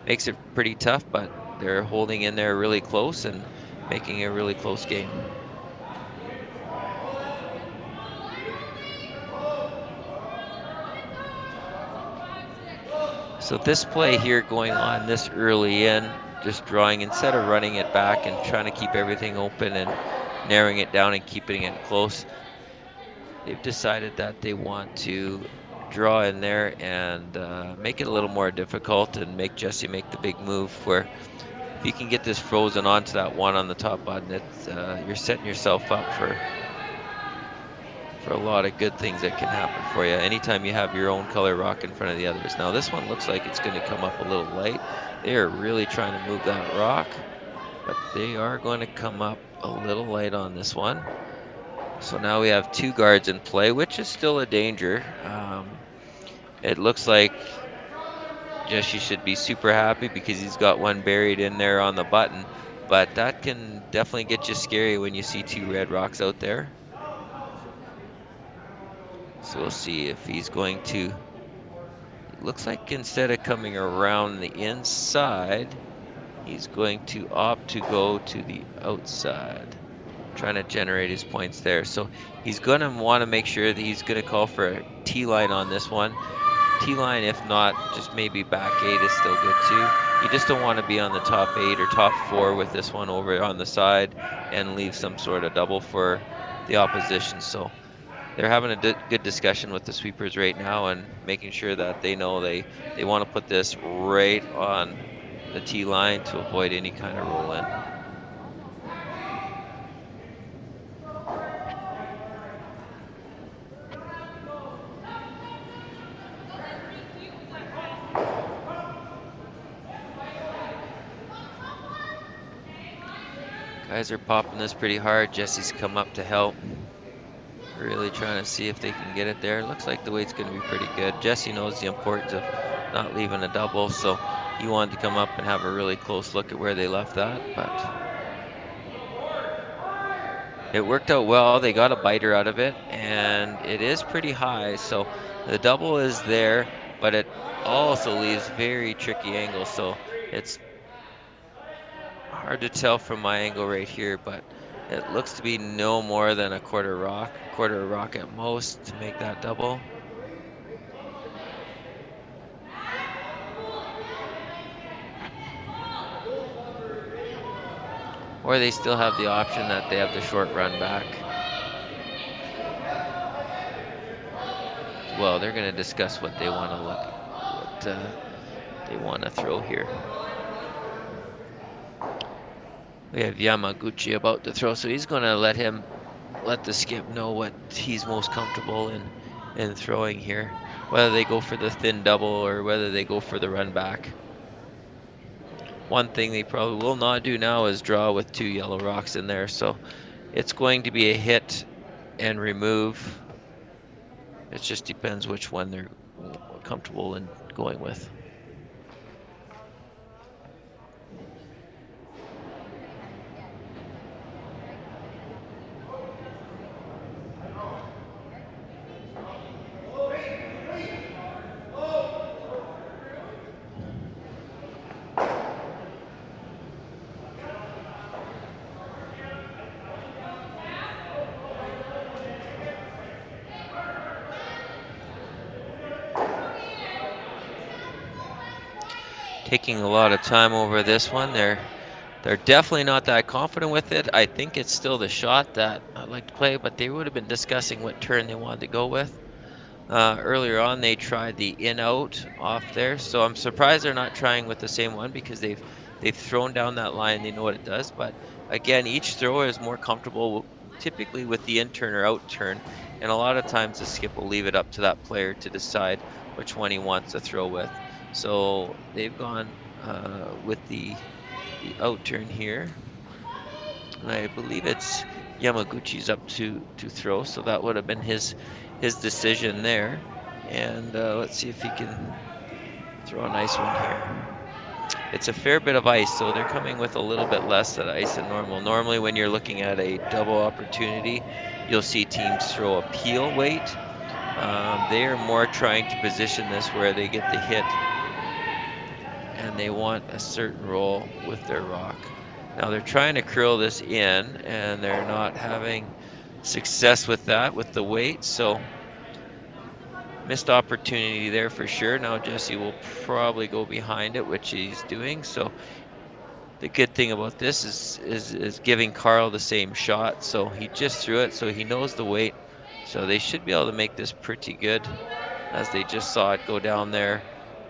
makes it pretty tough, but they're holding in there really close and making a really close game. So this play here going on this early in, just drawing instead of running it back and trying to keep everything open and narrowing it down and keeping it close, they've decided that they want to draw in there and make it a little more difficult and make Jesse make the big move, where if you can get this frozen onto that one on the top button, it's, you're setting yourself up for a lot of good things that can happen for you anytime you have your own color rock in front of the others. Now this one looks like it's going to come up a little light. They are really trying to move that rock, but they are going to come up a little light on this one. So now we have 2 guards in play, which is still a danger. It looks like Jesse should be super happy because he's got one buried in there on the button, but that can definitely get you scary when you see 2 red rocks out there. So we'll see if he's going to, it looks like instead of coming around the inside, he's going to opt to go to the outside, trying to generate his points there. So he's going to want to make sure that he's going to call for a T-line on this one. T-line, if not, just maybe back 8 is still good too. You just don't want to be on the top 8 or top 4 with this one over on the side and leave some sort of double for the opposition. So they're having a good discussion with the sweepers right now and making sure that they know they want to put this right on the T line to avoid any kind of roll in. Guys are popping this pretty hard. Jesse's come up to help. Really trying to see if they can get it there. Looks like the weight's going to be pretty good. Jesse knows the importance of not leaving a double, so he wanted to come up and have a really close look at where they left that, but it worked out well. They got a biter out of it, and it is pretty high, so the double is there, but it also leaves very tricky angles, so it's hard to tell from my angle right here, but it looks to be no more than a quarter rock at most to make that double. Or they still have the option that they have the short run back. Well, they're going to discuss what they want to what they want to throw here. We have Yamaguchi about to throw, so he's going to let the skip know what he's most comfortable in throwing here. Whether they go for the thin double or whether they go for the run back. One thing they probably will not do now is draw with 2 yellow rocks in there, so it's going to be a hit and remove. It just depends which one they're comfortable in going with. Taking a lot of time over this one. They're definitely not that confident with it. I think it's still the shot that I'd like to play, but they would have been discussing what turn they wanted to go with. Earlier on, they tried the in-out off there, so I'm surprised they're not trying with the same one because they've thrown down that line. They know what it does, but again, each thrower is more comfortable typically with the in-turn or out-turn, and a lot of times the skip will leave it up to that player to decide which one he wants to throw with. So they've gone with the out turn here. And I believe it's Yamaguchi's up to throw, so that would have been his decision there. And let's see if he can throw a nice one here. It's a fair bit of ice, so they're coming with a little bit less than ice than normal. Normally when you're looking at a double opportunity, you'll see teams throw a peel weight. They are more trying to position this where they get the hit and they want a certain roll with their rock. Now they're trying to curl this in, and they're not having success with that with the weight, so missed opportunity there for sure. Now Jesse will probably go behind it, which he's doing. So the good thing about this is giving Carl the same shot. So he just threw it, so he knows the weight. So they should be able to make this pretty good, as they just saw it go down there.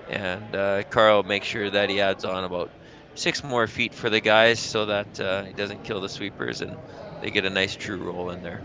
And Carl makes sure that he adds on about 6 more feet for the guys, so that he doesn't kill the sweepers, and they get a nice true roll in there.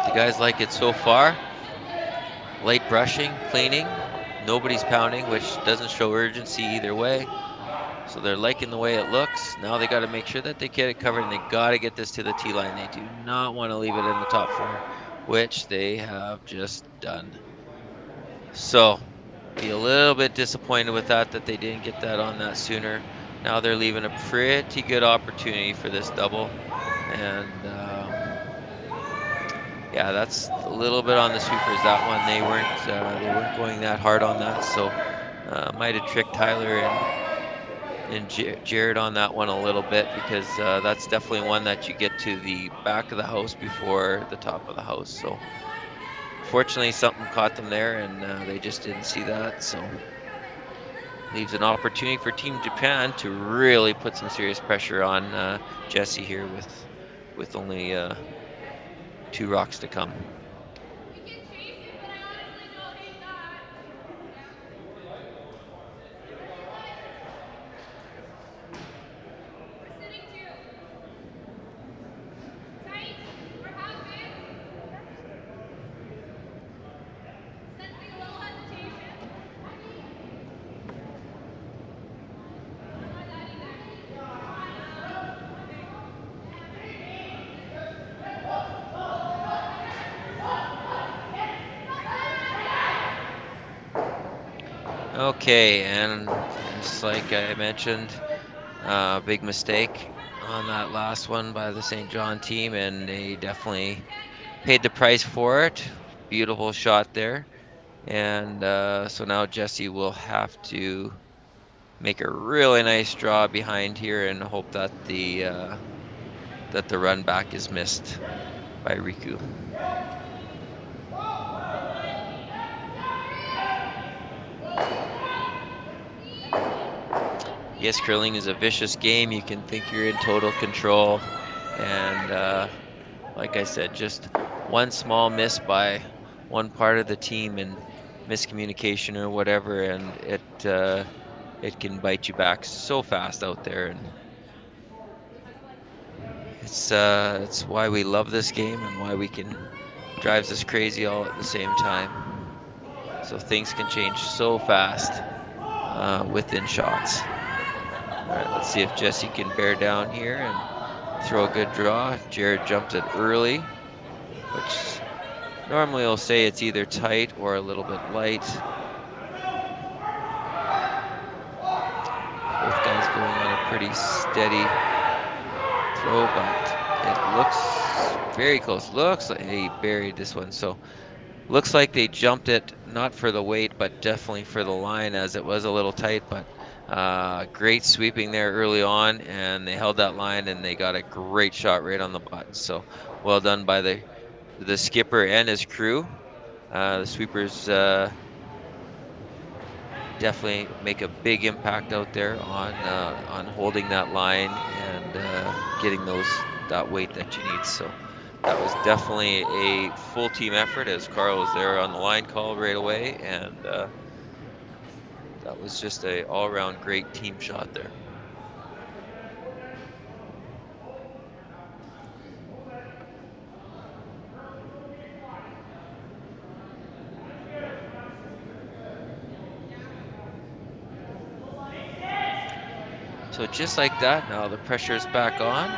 The guys like it so far. Light brushing, cleaning, nobody's pounding, which doesn't show urgency either way. So they're liking the way it looks. Now they got to make sure that they get it covered, and they got to get this to the tee line. They do not want to leave it in the top 4, which they have just done. So be a little bit disappointed with that they didn't get that on that sooner. Now they're leaving a pretty good opportunity for this double, and yeah, that's a little bit on the sweepers. That one they weren't going that hard on that, so might have tricked Tyler and Jared on that one a little bit, because that's definitely one that you get to the back of the house before the top of the house. So fortunately something caught them there, and they just didn't see that. So leaves an opportunity for Team Japan to really put some serious pressure on Jesse here with only 2 rocks to come. Okay, and just like I mentioned, big mistake on that last one by the St. John team, and they definitely paid the price for it. Beautiful shot there. And so now Jesse will have to make a really nice draw behind here and hope that the run back is missed by Riku. Yes, curling is a vicious game. You can think you're in total control, and like I said, just one small miss by one part of the team and miscommunication or whatever, and it can bite you back so fast out there. And it's why we love this game and why we can drives us crazy all at the same time. So things can change so fast within shots. All right, let's see if Jesse can bear down here and throw a good draw. Jared jumped it early, which normally will say it's either tight or a little bit light. Both guys going on a pretty steady throw, but it looks very close. Looks like he buried this one. So looks like they jumped it, not for the weight, but definitely for the line, as it was a little tight. But great sweeping there early on, and they held that line, and they got a great shot right on the button. So well done by the skipper and his crew. The sweepers definitely make a big impact out there on holding that line and getting that weight that you need. So that was definitely a full team effort, as Carl was there on the line call right away, and that was just a all-around great team shot there. So just like that, now the pressure is back on.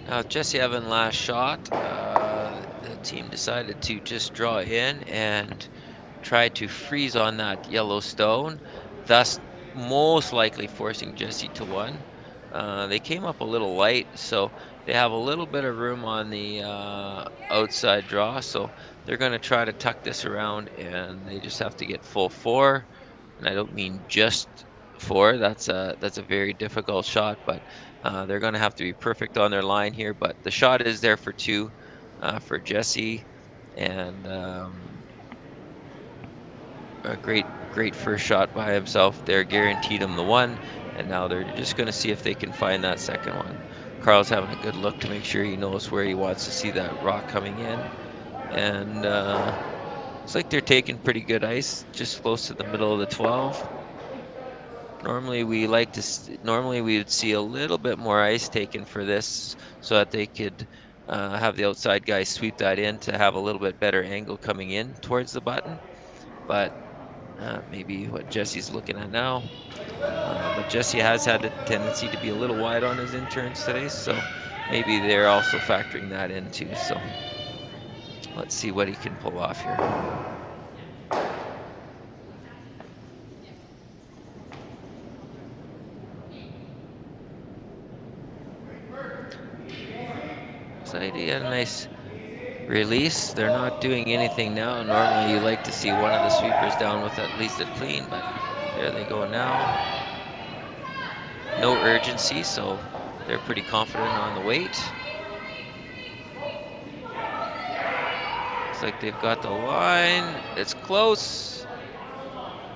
Now, Jesse Evan last shot. The team decided to just draw in and try to freeze on that yellow stone, thus most likely forcing Jesse to one. They came up a little light, so they have a little bit of room on the outside draw, so they're going to try to tuck this around, and they just have to get full four. And I don't mean just four. That's a very difficult shot, but they're going to have to be perfect on their line here. But the shot is there for two for Jesse, and a great first shot by himself there guaranteed him the one, and now they're just going to see if they can find that second one. Carl's having a good look to make sure he knows where he wants to see that rock coming in, and looks like they're taking pretty good ice, just close to the middle of the 12. Normally we would see a little bit more ice taken for this so that they could have the outside guy sweep that in to have a little bit better angle coming in towards the button, but maybe what Jesse's looking at now. But Jesse has had a tendency to be a little wide on his interns today, so maybe they're also factoring that in too. So let's see what he can pull off here. So he had a nice release. They're not doing anything now. Normally you like to see one of the sweepers down with at least a clean, but there they go now. No urgency, so they're pretty confident on the weight. Looks like they've got the line. It's close.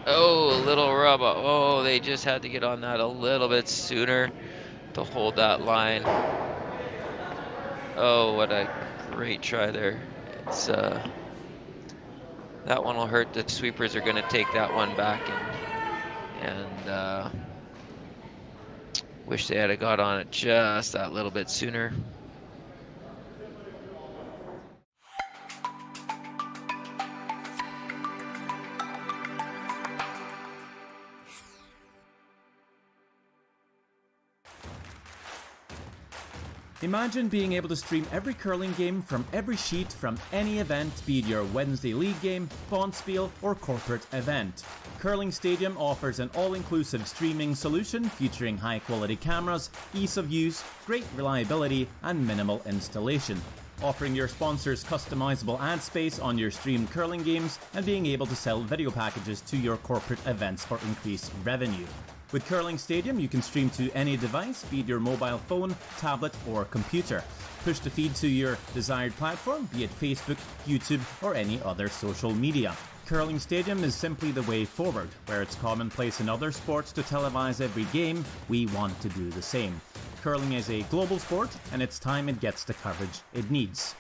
Oh, a little rub. Oh, they just had to get on that a little bit sooner to hold that line. Oh, what a great try there. It's that one will hurt. The sweepers are going to take that one back, and wish they had got on it just that little bit sooner. Imagine being able to stream every curling game from every sheet from any event, be it your Wednesday league game, bonspiel, or corporate event. Curling Stadium offers an all-inclusive streaming solution featuring high-quality cameras, ease of use, great reliability, and minimal installation. Offering your sponsors customizable ad space on your streamed curling games and being able to sell video packages to your corporate events for increased revenue. With Curling Stadium, you can stream to any device, be it your mobile phone, tablet, or computer. Push the feed to your desired platform, be it Facebook, YouTube, or any other social media. Curling Stadium is simply the way forward. Where it's commonplace in other sports to televise every game, we want to do the same. Curling is a global sport, and it's time it gets the coverage it needs.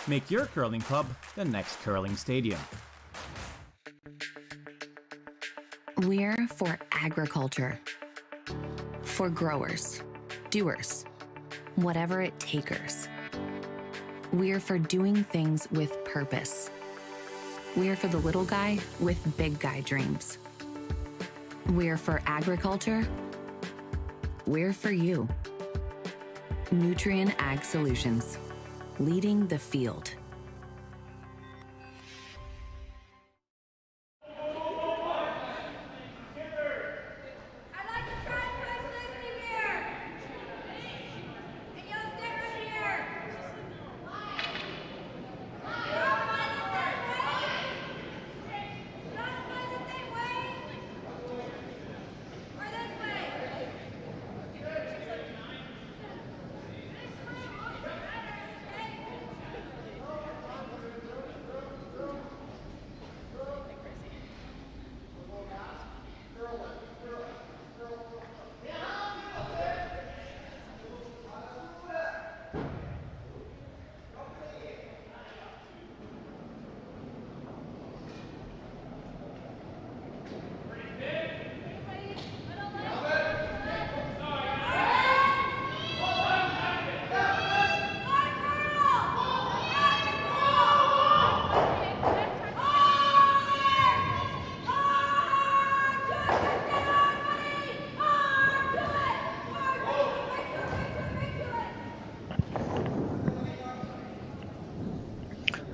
Make your curling club the next Curling Stadium. We're for agriculture. For growers, doers, whatever it takers. We're for doing things with purpose. We're for the little guy with big guy dreams. We're for agriculture. We're for you. Nutrien Ag Solutions, leading the field.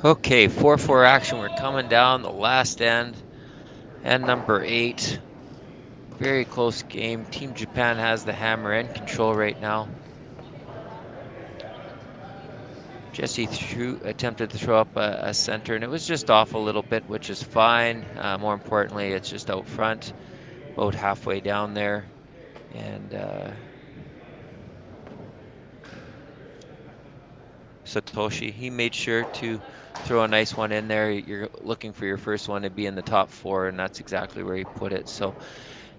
Okay, 4-4 action. We're coming down the last end. And number 8. Very close game. Team Japan has the hammer and control right now. Jesse attempted to throw up a center, and it was just off a little bit, which is fine. More importantly, it's just out front, about halfway down there. And Satoshi, he made sure to throw a nice one in there. You're looking for your first one to be in the top 4, and that's exactly where he put it. So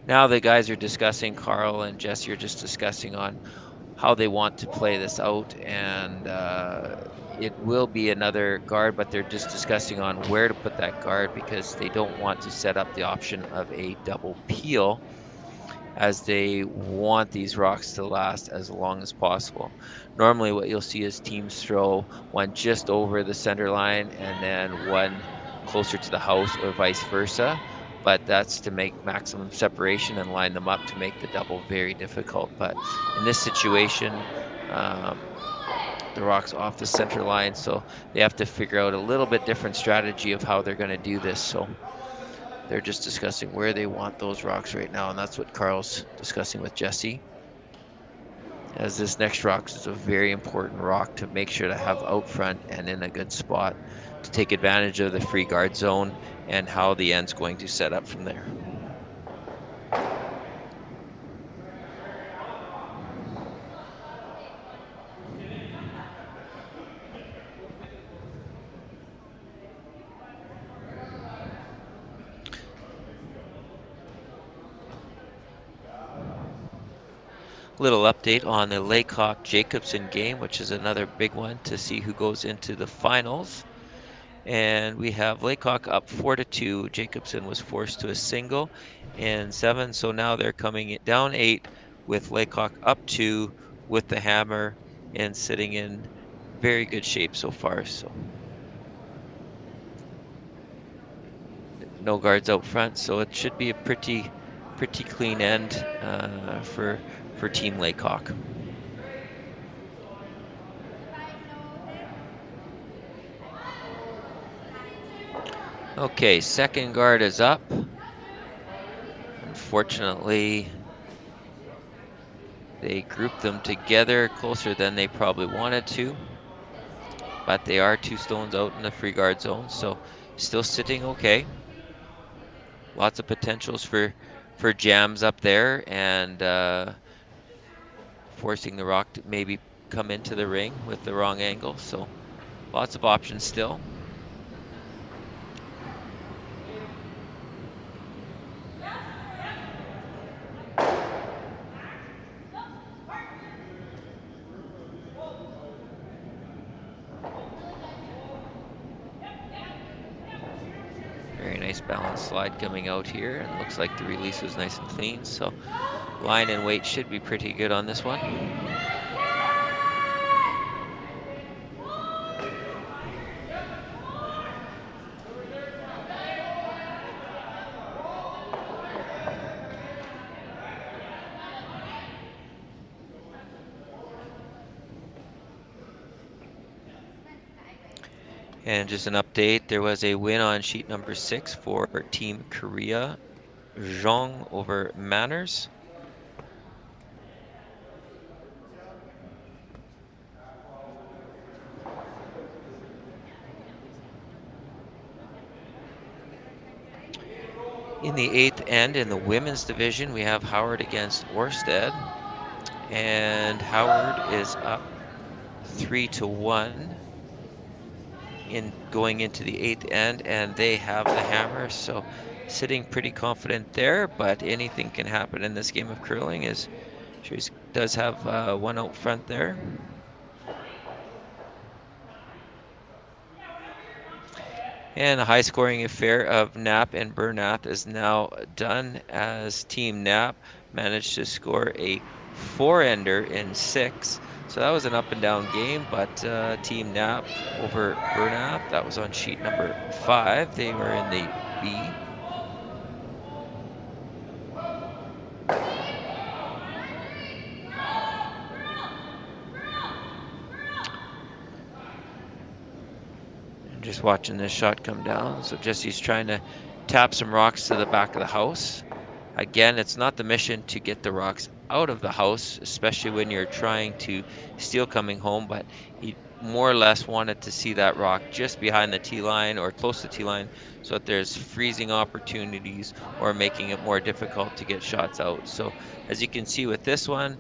now the guys are discussing, Carl and Jesse are just discussing on how they want to play this out, and it will be another guard, but they're just discussing on where to put that guard because they don't want to set up the option of a double peel, as they want these rocks to last as long as possible. Normally what you'll see is teams throw one just over the center line and then one closer to the house or vice versa, but that's to make maximum separation and line them up to make the double very difficult. But in this situation, the rock's off the center line, so they have to figure out a little bit different strategy of how they're going to do this. So they're just discussing where they want those rocks right now, and that's what Carl's discussing with Jesse. As this next rock is a very important rock to make sure to have out front and in a good spot to take advantage of the free guard zone and how the end's going to set up from there. Little update on the Laycock-Jacobson game, which is another big one to see who goes into the finals. And we have Laycock up 4-2. Jacobson was forced to a single in 7, so now they're coming down 8 with Laycock up 2 with the hammer and sitting in very good shape so far. So no guards out front, so it should be a pretty clean end for Team Laycock. Okay, second guard is up. Unfortunately, they grouped them together closer than they probably wanted to, but they are 2 stones out in the free guard zone, so still sitting okay. Lots of potentials for jams up there, and forcing the rock to maybe come into the ring with the wrong angle, so lots of options still. Very nice balance slide coming out here, and looks like the release was nice and clean, so line and weight should be pretty good on this one. And just an update, there was a win on sheet number 6 for Team Korea, Zhong over Manners. In the 8th end, in the women's division, we have Howard against Orsted, and Howard is up 3-1 in going into the 8th end, and they have the hammer, so sitting pretty confident there, but anything can happen in this game of curling, as she does have one out front there. And the high-scoring affair of Knapp and Bernath is now done, as Team Knapp managed to score a 4-ender in 6. So that was an up-and-down game, but Team Knapp over Bernath, that was on sheet number 5. They were in the B. Just watching this shot come down. So Jesse's trying to tap some rocks to the back of the house. Again, it's not the mission to get the rocks out of the house, especially when you're trying to steal coming home, but he more or less wanted to see that rock just behind the tee line or close to the tee line so that there's freezing opportunities or making it more difficult to get shots out. So as you can see with this one,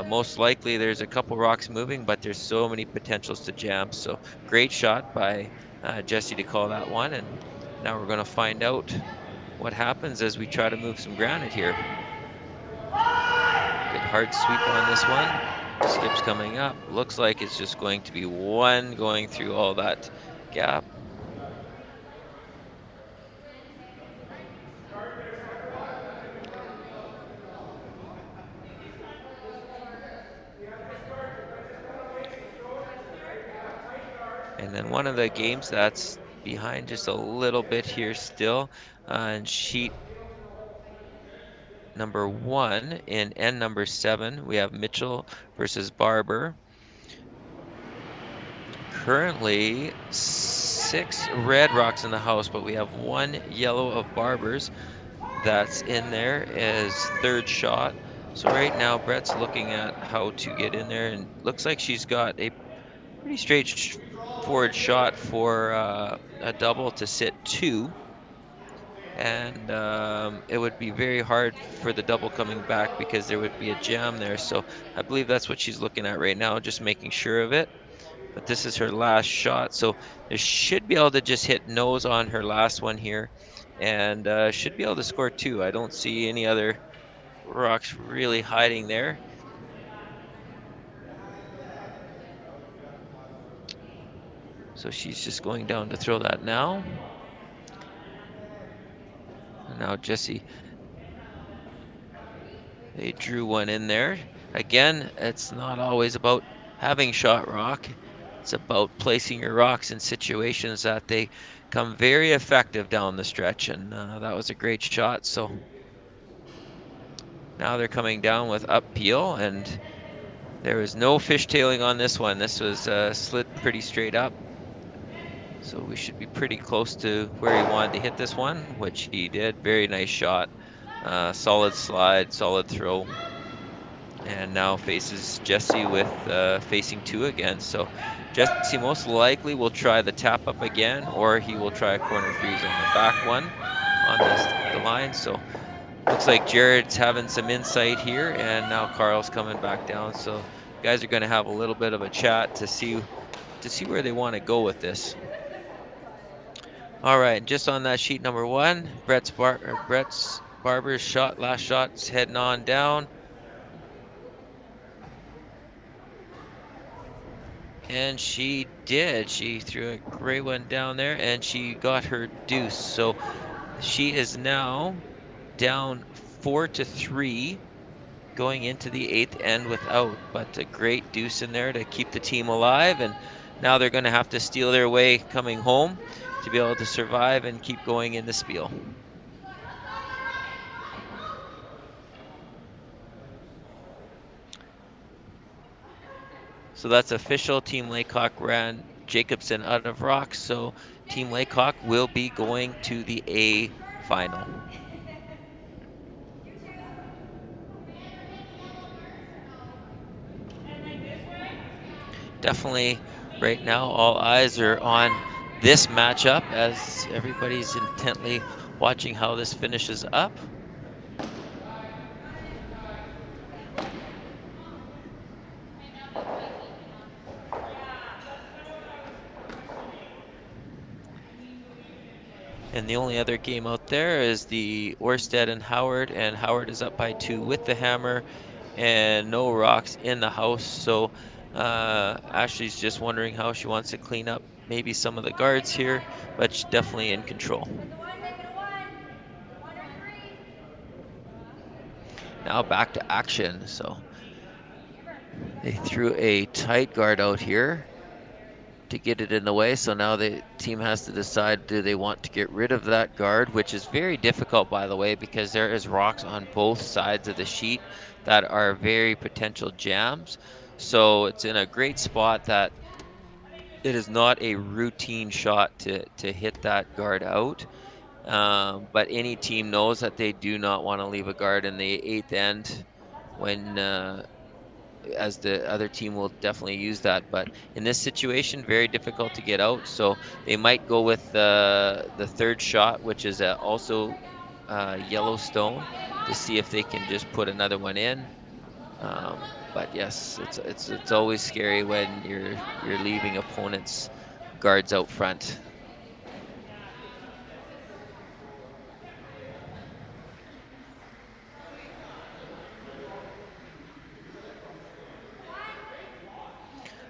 most likely there's a couple rocks moving, but there's so many potentials to jam. So great shot by Jesse to call that one. And now we're going to find out what happens as we try to move some granite here. Good hard sweep on this one. Skips coming up. Looks like it's just going to be one going through all that gap. And then one of the games that's behind just a little bit here still on sheet number 1 in N number 7, we have Mitchell versus Barber. Currently 6 red rocks in the house, but we have 1 yellow of Barber's that's in there as third shot. So right now Brett's looking at how to get in there, and looks like she's got a pretty straightforward shot for a double to sit 2. And it would be very hard for the double coming back because there would be a jam there. So I believe that's what she's looking at right now, just making sure of it. But this is her last shot, so they should be able to just hit nose on her last one here, and should be able to score 2. I don't see any other rocks really hiding there. So she's just going down to throw that now. And now Jesse, they drew one in there. Again, it's not always about having shot rock. It's about placing your rocks in situations that they come very effective down the stretch, and that was a great shot. So now they're coming down with up peel, and there was no fishtailing on this one. This was slid pretty straight up. So we should be pretty close to where he wanted to hit this one, which he did. Very nice shot. Solid slide, solid throw. And now faces Jesse with facing 2 again. So Jesse most likely will try the tap up again, or he will try a corner freeze on the back one on the line. So looks like Jared's having some insight here, and now Carl's coming back down. So guys are going to have a little bit of a chat to see where they want to go with this. All right, just on that sheet number 1, Brett's Barber's shot, last shot's heading on down. And she did. She threw a great one down there, and she got her deuce. So she is now down 4-3 going into the 8th end without, but a great deuce in there to keep the team alive. And now they're going to have to steal their way coming home to be able to survive and keep going in the spiel. So that's official. Team Laycock ran Jacobson out of rocks, so Team Laycock will be going to the A final. Definitely right now all eyes are on this matchup as everybody's intently watching how this finishes up. And the only other game out there is the Orsted and Howard is up by 2 with the hammer, and no rocks in the house. So Ashley's just wondering how she wants to clean up maybe some of the guards here, but she's definitely in control. Now back to action. So they threw a tight guard out here to get it in the way, so now the team has to decide, do they want to get rid of that guard, which is very difficult, by the way, because there is rocks on both sides of the sheet that are very potential jams. So it's in a great spot that it is not a routine shot to hit that guard out. But any team knows that they do not want to leave a guard in the 8th end when as the other team will definitely use that. But in this situation, very difficult to get out. So they might go with the third shot, which is also Yellowstone, to see if they can just put another one in. But yes, it's always scary when you're leaving opponents' guards out front.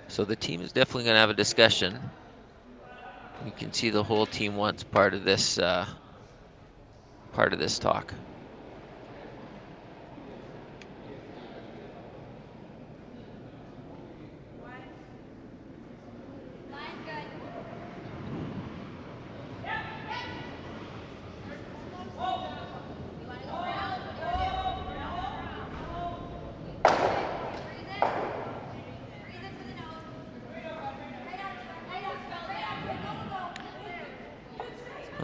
So the team is definitely going to have a discussion. You can see the whole team wants part of this talk.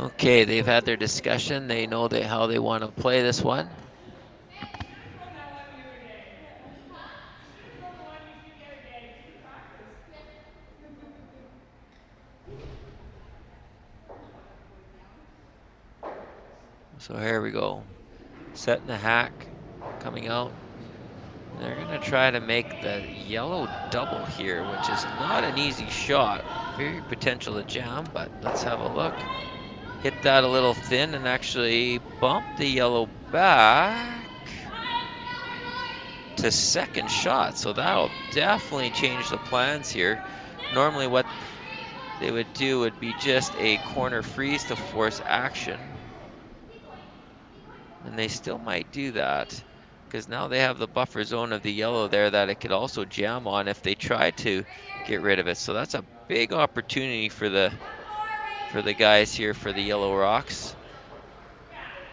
Okay, they've had their discussion. They know how they want to play this one. So here we go. Setting the hack, coming out. And they're going to try to make the yellow double here, which is not an easy shot. Very potential to jam, but let's have a look. Hit that a little thin and actually bump the yellow back to second shot. So that'll definitely change the plans here. Normally what they would do would be just a corner freeze to force action. And they still might do that because now they have the buffer zone of the yellow there that it could also jam on if they try to get rid of it. So that's a big opportunity for the guys here for the Yellow Rocks.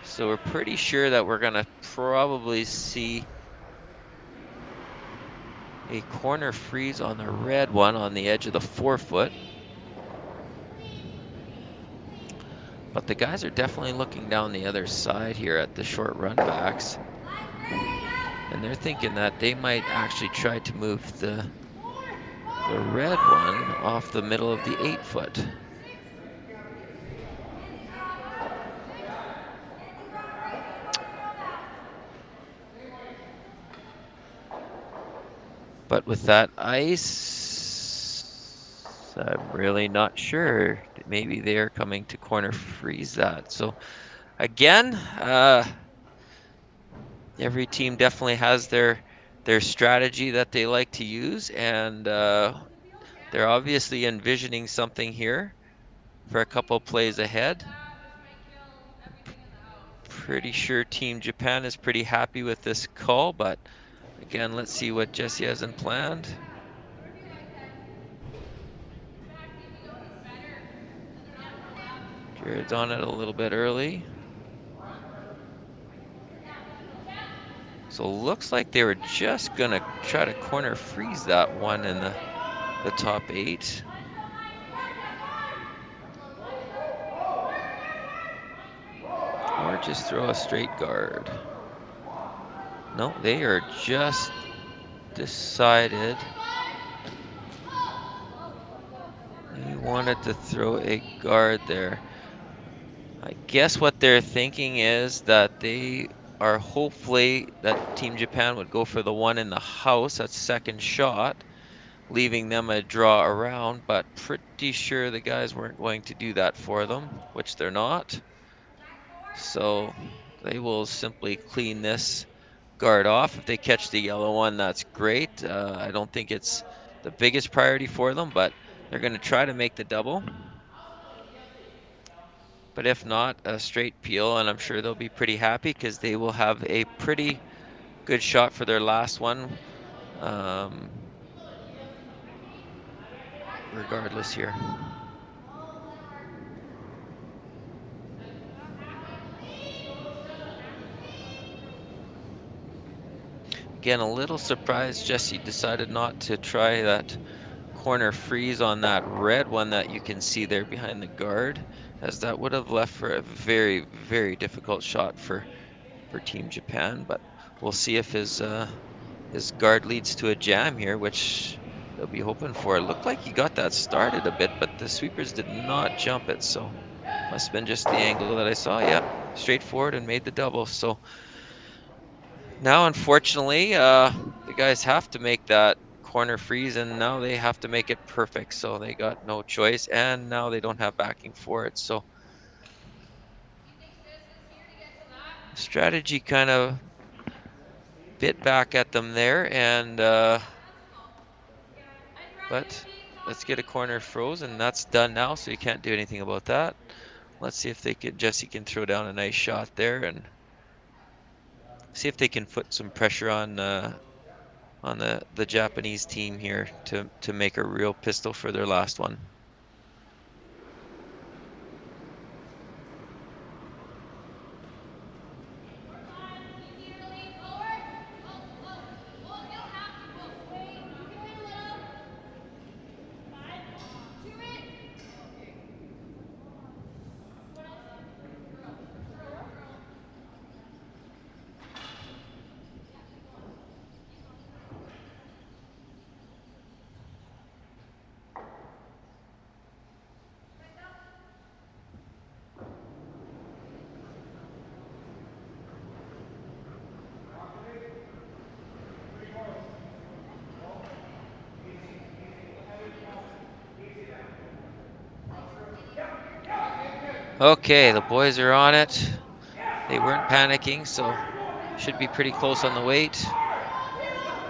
So we're pretty sure that we're gonna probably see a corner freeze on the red one on the edge of the 4-foot. But the guys are definitely looking down the other side here at the short run backs. And they're thinking that they might actually try to move the red one off the middle of the 8-foot. But with that ice, I'm really not sure. Maybe they're coming to corner freeze that. So again, every team definitely has their strategy that they like to use, and they're obviously envisioning something here for a couple plays ahead. Pretty sure Team Japan is pretty happy with this call, but again, let's see what Jesse hasn't planned. Jared's on it a little bit early. So looks like they were just gonna try to corner freeze that one in the top 8. Or just throw a straight guard. No, they are just decided they wanted to throw a guard there. I guess what they're thinking is that they are hopefully that Team Japan would go for the one in the house, that second shot, leaving them a draw around, but pretty sure the guys weren't going to do that for them, which they're not. So they will simply clean this guard off. If they catch the yellow one, that's great. I don't think it's the biggest priority for them, but they're going to try to make the double. But if not, a straight peel, and I'm sure they'll be pretty happy because they will have a pretty good shot for their last one, regardless here. Again, a little surprised Jesse decided not to try that corner freeze on that red one that you can see there behind the guard, as that would have left for a very, very difficult shot for Team Japan. But we'll see if his guard leads to a jam here, which they'll be hoping for. It looked like he got that started a bit, but the sweepers did not jump it, so must have been just the angle that I saw. Yep, straightforward and made the double. So now, unfortunately, the guys have to make that corner freeze, and now they have to make it perfect. So they got no choice, and now they don't have backing for it. So strategy kind of bit back at them there, and but let's get a corner froze, and that's done now, so you can't do anything about that. Let's see if Jesse can throw down a nice shot there, and see if they can put some pressure on the Japanese team here to make a real pistol for their last one. Okay, the boys are on it. They weren't panicking, so should be pretty close on the weight.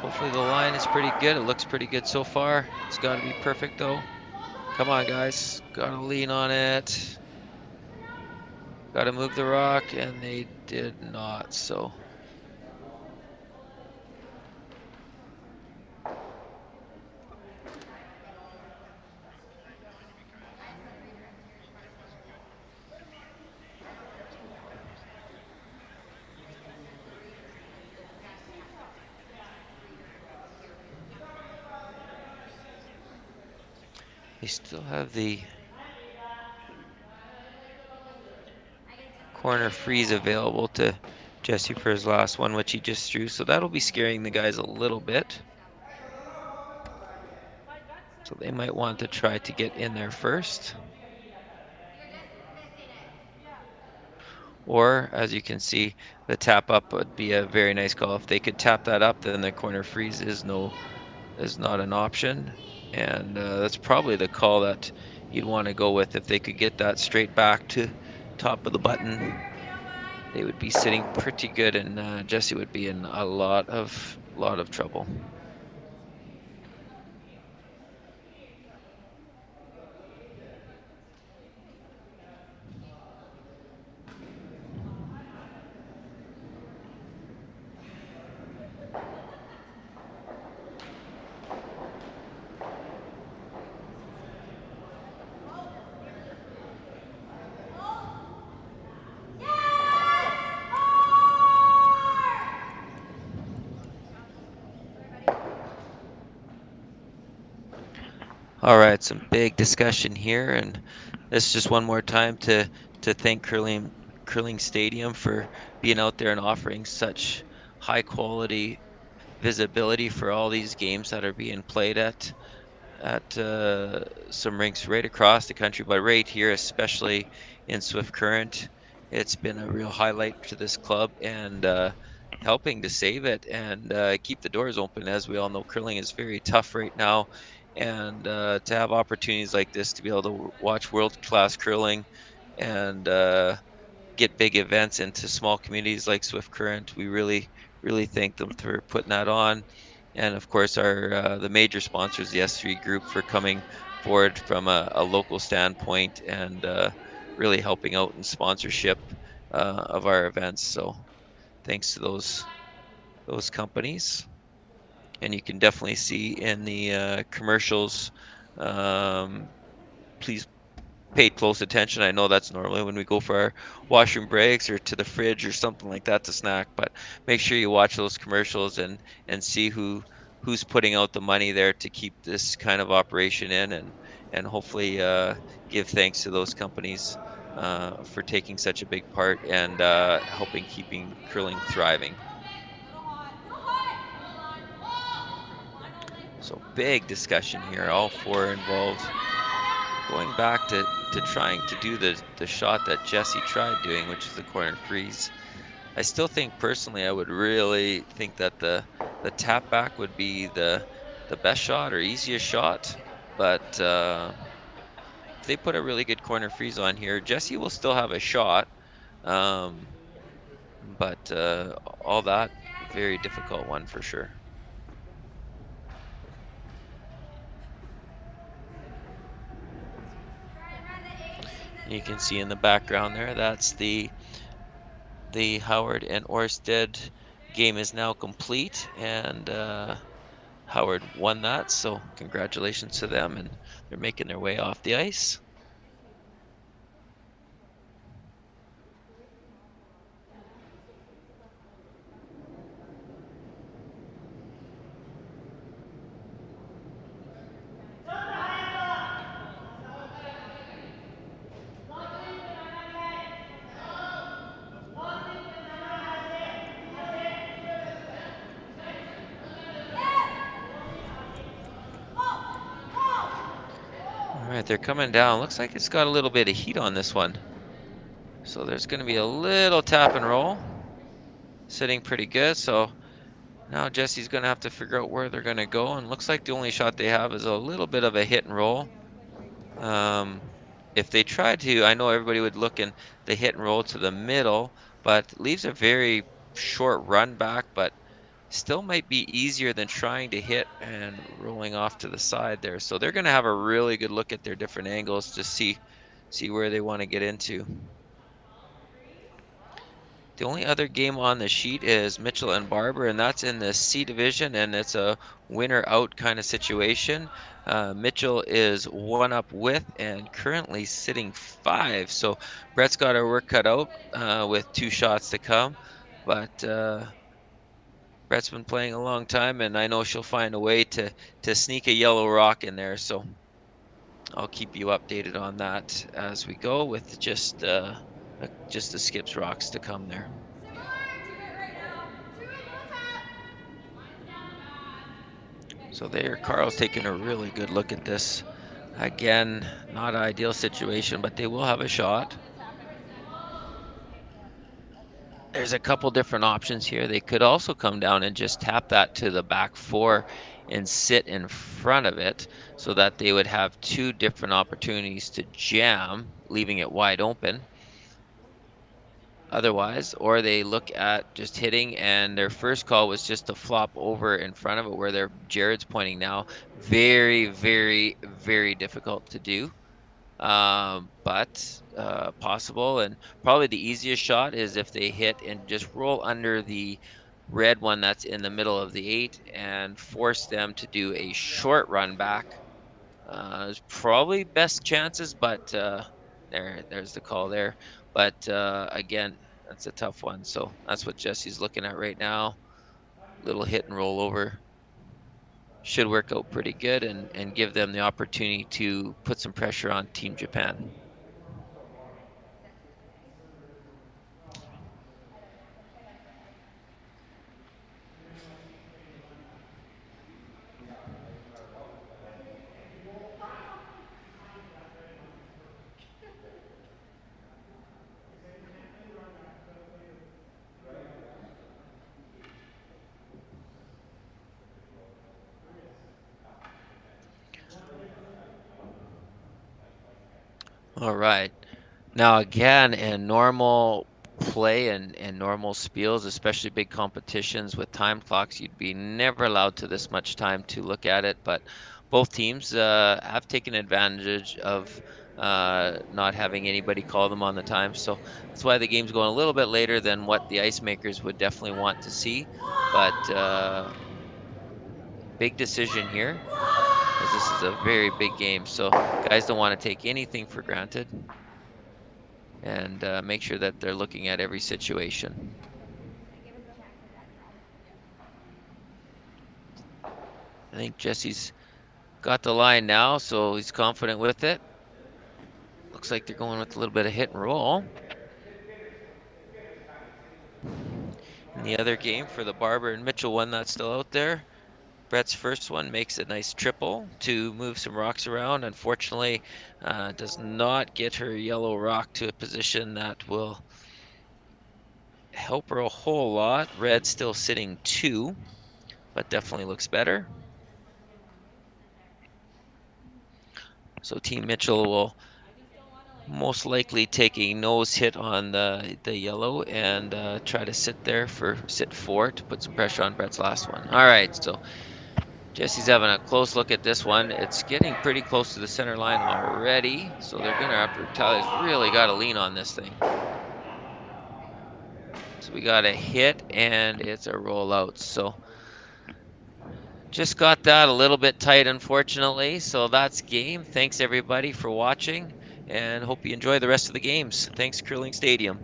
Hopefully the line is pretty good. It looks pretty good so far. It's got to be perfect though. Come on, guys. Got to lean on it. Got to move the rock, and they did not, so. They still have the corner freeze available to Jesse for his last one, which he just threw. So that'll be scaring the guys a little bit. So they might want to try to get in there first. Or, as you can see, the tap up would be a very nice call. If they could tap that up, then the corner freeze is not an option. And that's probably the call that you'd want to go with. If they could get that straight back to top of the button, they would be sitting pretty good, and Jesse would be in a lot of trouble. All right, some big discussion here, and this is just one more time to thank Curling Stadium for being out there and offering such high quality visibility for all these games that are being played at some rinks right across the country, but right here, especially in Swift Current, it's been a real highlight to this club, and helping to save it and keep the doors open. As we all know, curling is very tough right now, and to have opportunities like this to be able to watch world-class curling and get big events into small communities like Swift Current, we really thank them for putting that on. And of course, our the major sponsors, the S3 Group, for coming forward from a local standpoint and really helping out in sponsorship of our events. So thanks to those companies. And you can definitely see in the commercials, please pay close attention. I know that's normally when we go for our washroom breaks or to the fridge or something like that to snack, but make sure you watch those commercials and see who who's putting out the money there to keep this kind of operation in, and hopefully give thanks to those companies for taking such a big part and helping keeping curling thriving. So big discussion here, all four involved. Going back to trying to do the shot that Jesse tried doing, which is the corner freeze. I still think personally I would really think that the tap back would be the best shot or easiest shot, but if they put a really good corner freeze on here, Jesse will still have a shot. Um, but all that very difficult one for sure. You can see in the background there, that's the Howard and Orsted game is now complete, and Howard won that, so congratulations to them, and they're making their way off the ice. All right, they're coming down. Looks like it's got a little bit of heat on this one. So there's going to be a little tap and roll. Sitting pretty good. So now Jesse's going to have to figure out where they're going to go. And looks like the only shot they have is a little bit of a hit and roll. If they tried to, I know everybody would look in the hit and roll to the middle, but leaves a very short run back, but still might be easier than trying to hit and rolling off to the side there. So they're going to have a really good look at their different angles to see where they want to get into. The only other game on the sheet is Mitchell and Barber, and that's in the C division, and it's a winner out kind of situation. Mitchell is one up with and currently sitting 5. So Brett's got her work cut out with 2 shots to come, but Brett's been playing a long time, and I know she'll find a way to sneak a yellow rock in there. So I'll keep you updated on that as we go with just the skips rocks to come there. So there, Carl's taking a really good look at this. Again, not an ideal situation, but they will have a shot. There's a couple different options here. They could also come down and just tap that to the back 4 and sit in front of it so that they would have 2 different opportunities to jam, leaving it wide open. Otherwise, or they look at just hitting, and their first call was just to flop over in front of it where Jared's pointing now. Very, very, very difficult to do. But possible, and probably the easiest shot is if they hit and just roll under the red one that's in the middle of the 8 and force them to do a short run back. Is probably best chances, but there's the call there. But again, that's a tough one. So that's what Jesse's looking at right now. Little hit and roll over should work out pretty good and give them the opportunity to put some pressure on Team Japan. All right. Now again, in normal play and normal spiels, especially big competitions with time clocks, you'd be never allowed to this much time to look at it. But both teams have taken advantage of not having anybody call them on the time. So that's why the game's going a little bit later than what the ice makers would definitely want to see. But big decision here, as this is a very big game. So guys don't want to take anything for granted and make sure that they're looking at every situation. I think Jesse's got the line now, so he's confident with it. Looks like they're going with a little bit of hit and roll. In the other game for the Barber and Mitchell one that's still out there, Brett's first one makes a nice triple to move some rocks around. Unfortunately, does not get her yellow rock to a position that will help her a whole lot. Red still sitting 2, but definitely looks better. So Team Mitchell will most likely take a nose hit on the yellow and try to sit 4 to put some pressure on Brett's last one. All right, so Jesse's having a close look at this one. It's getting pretty close to the center line already, so they're gonna have to. Tyler's really got to lean on this thing. So we got a hit and it's a rollout. So just got that a little bit tight, unfortunately. So that's game. Thanks everybody for watching, and hope you enjoy the rest of the games. Thanks, Curling Stadium.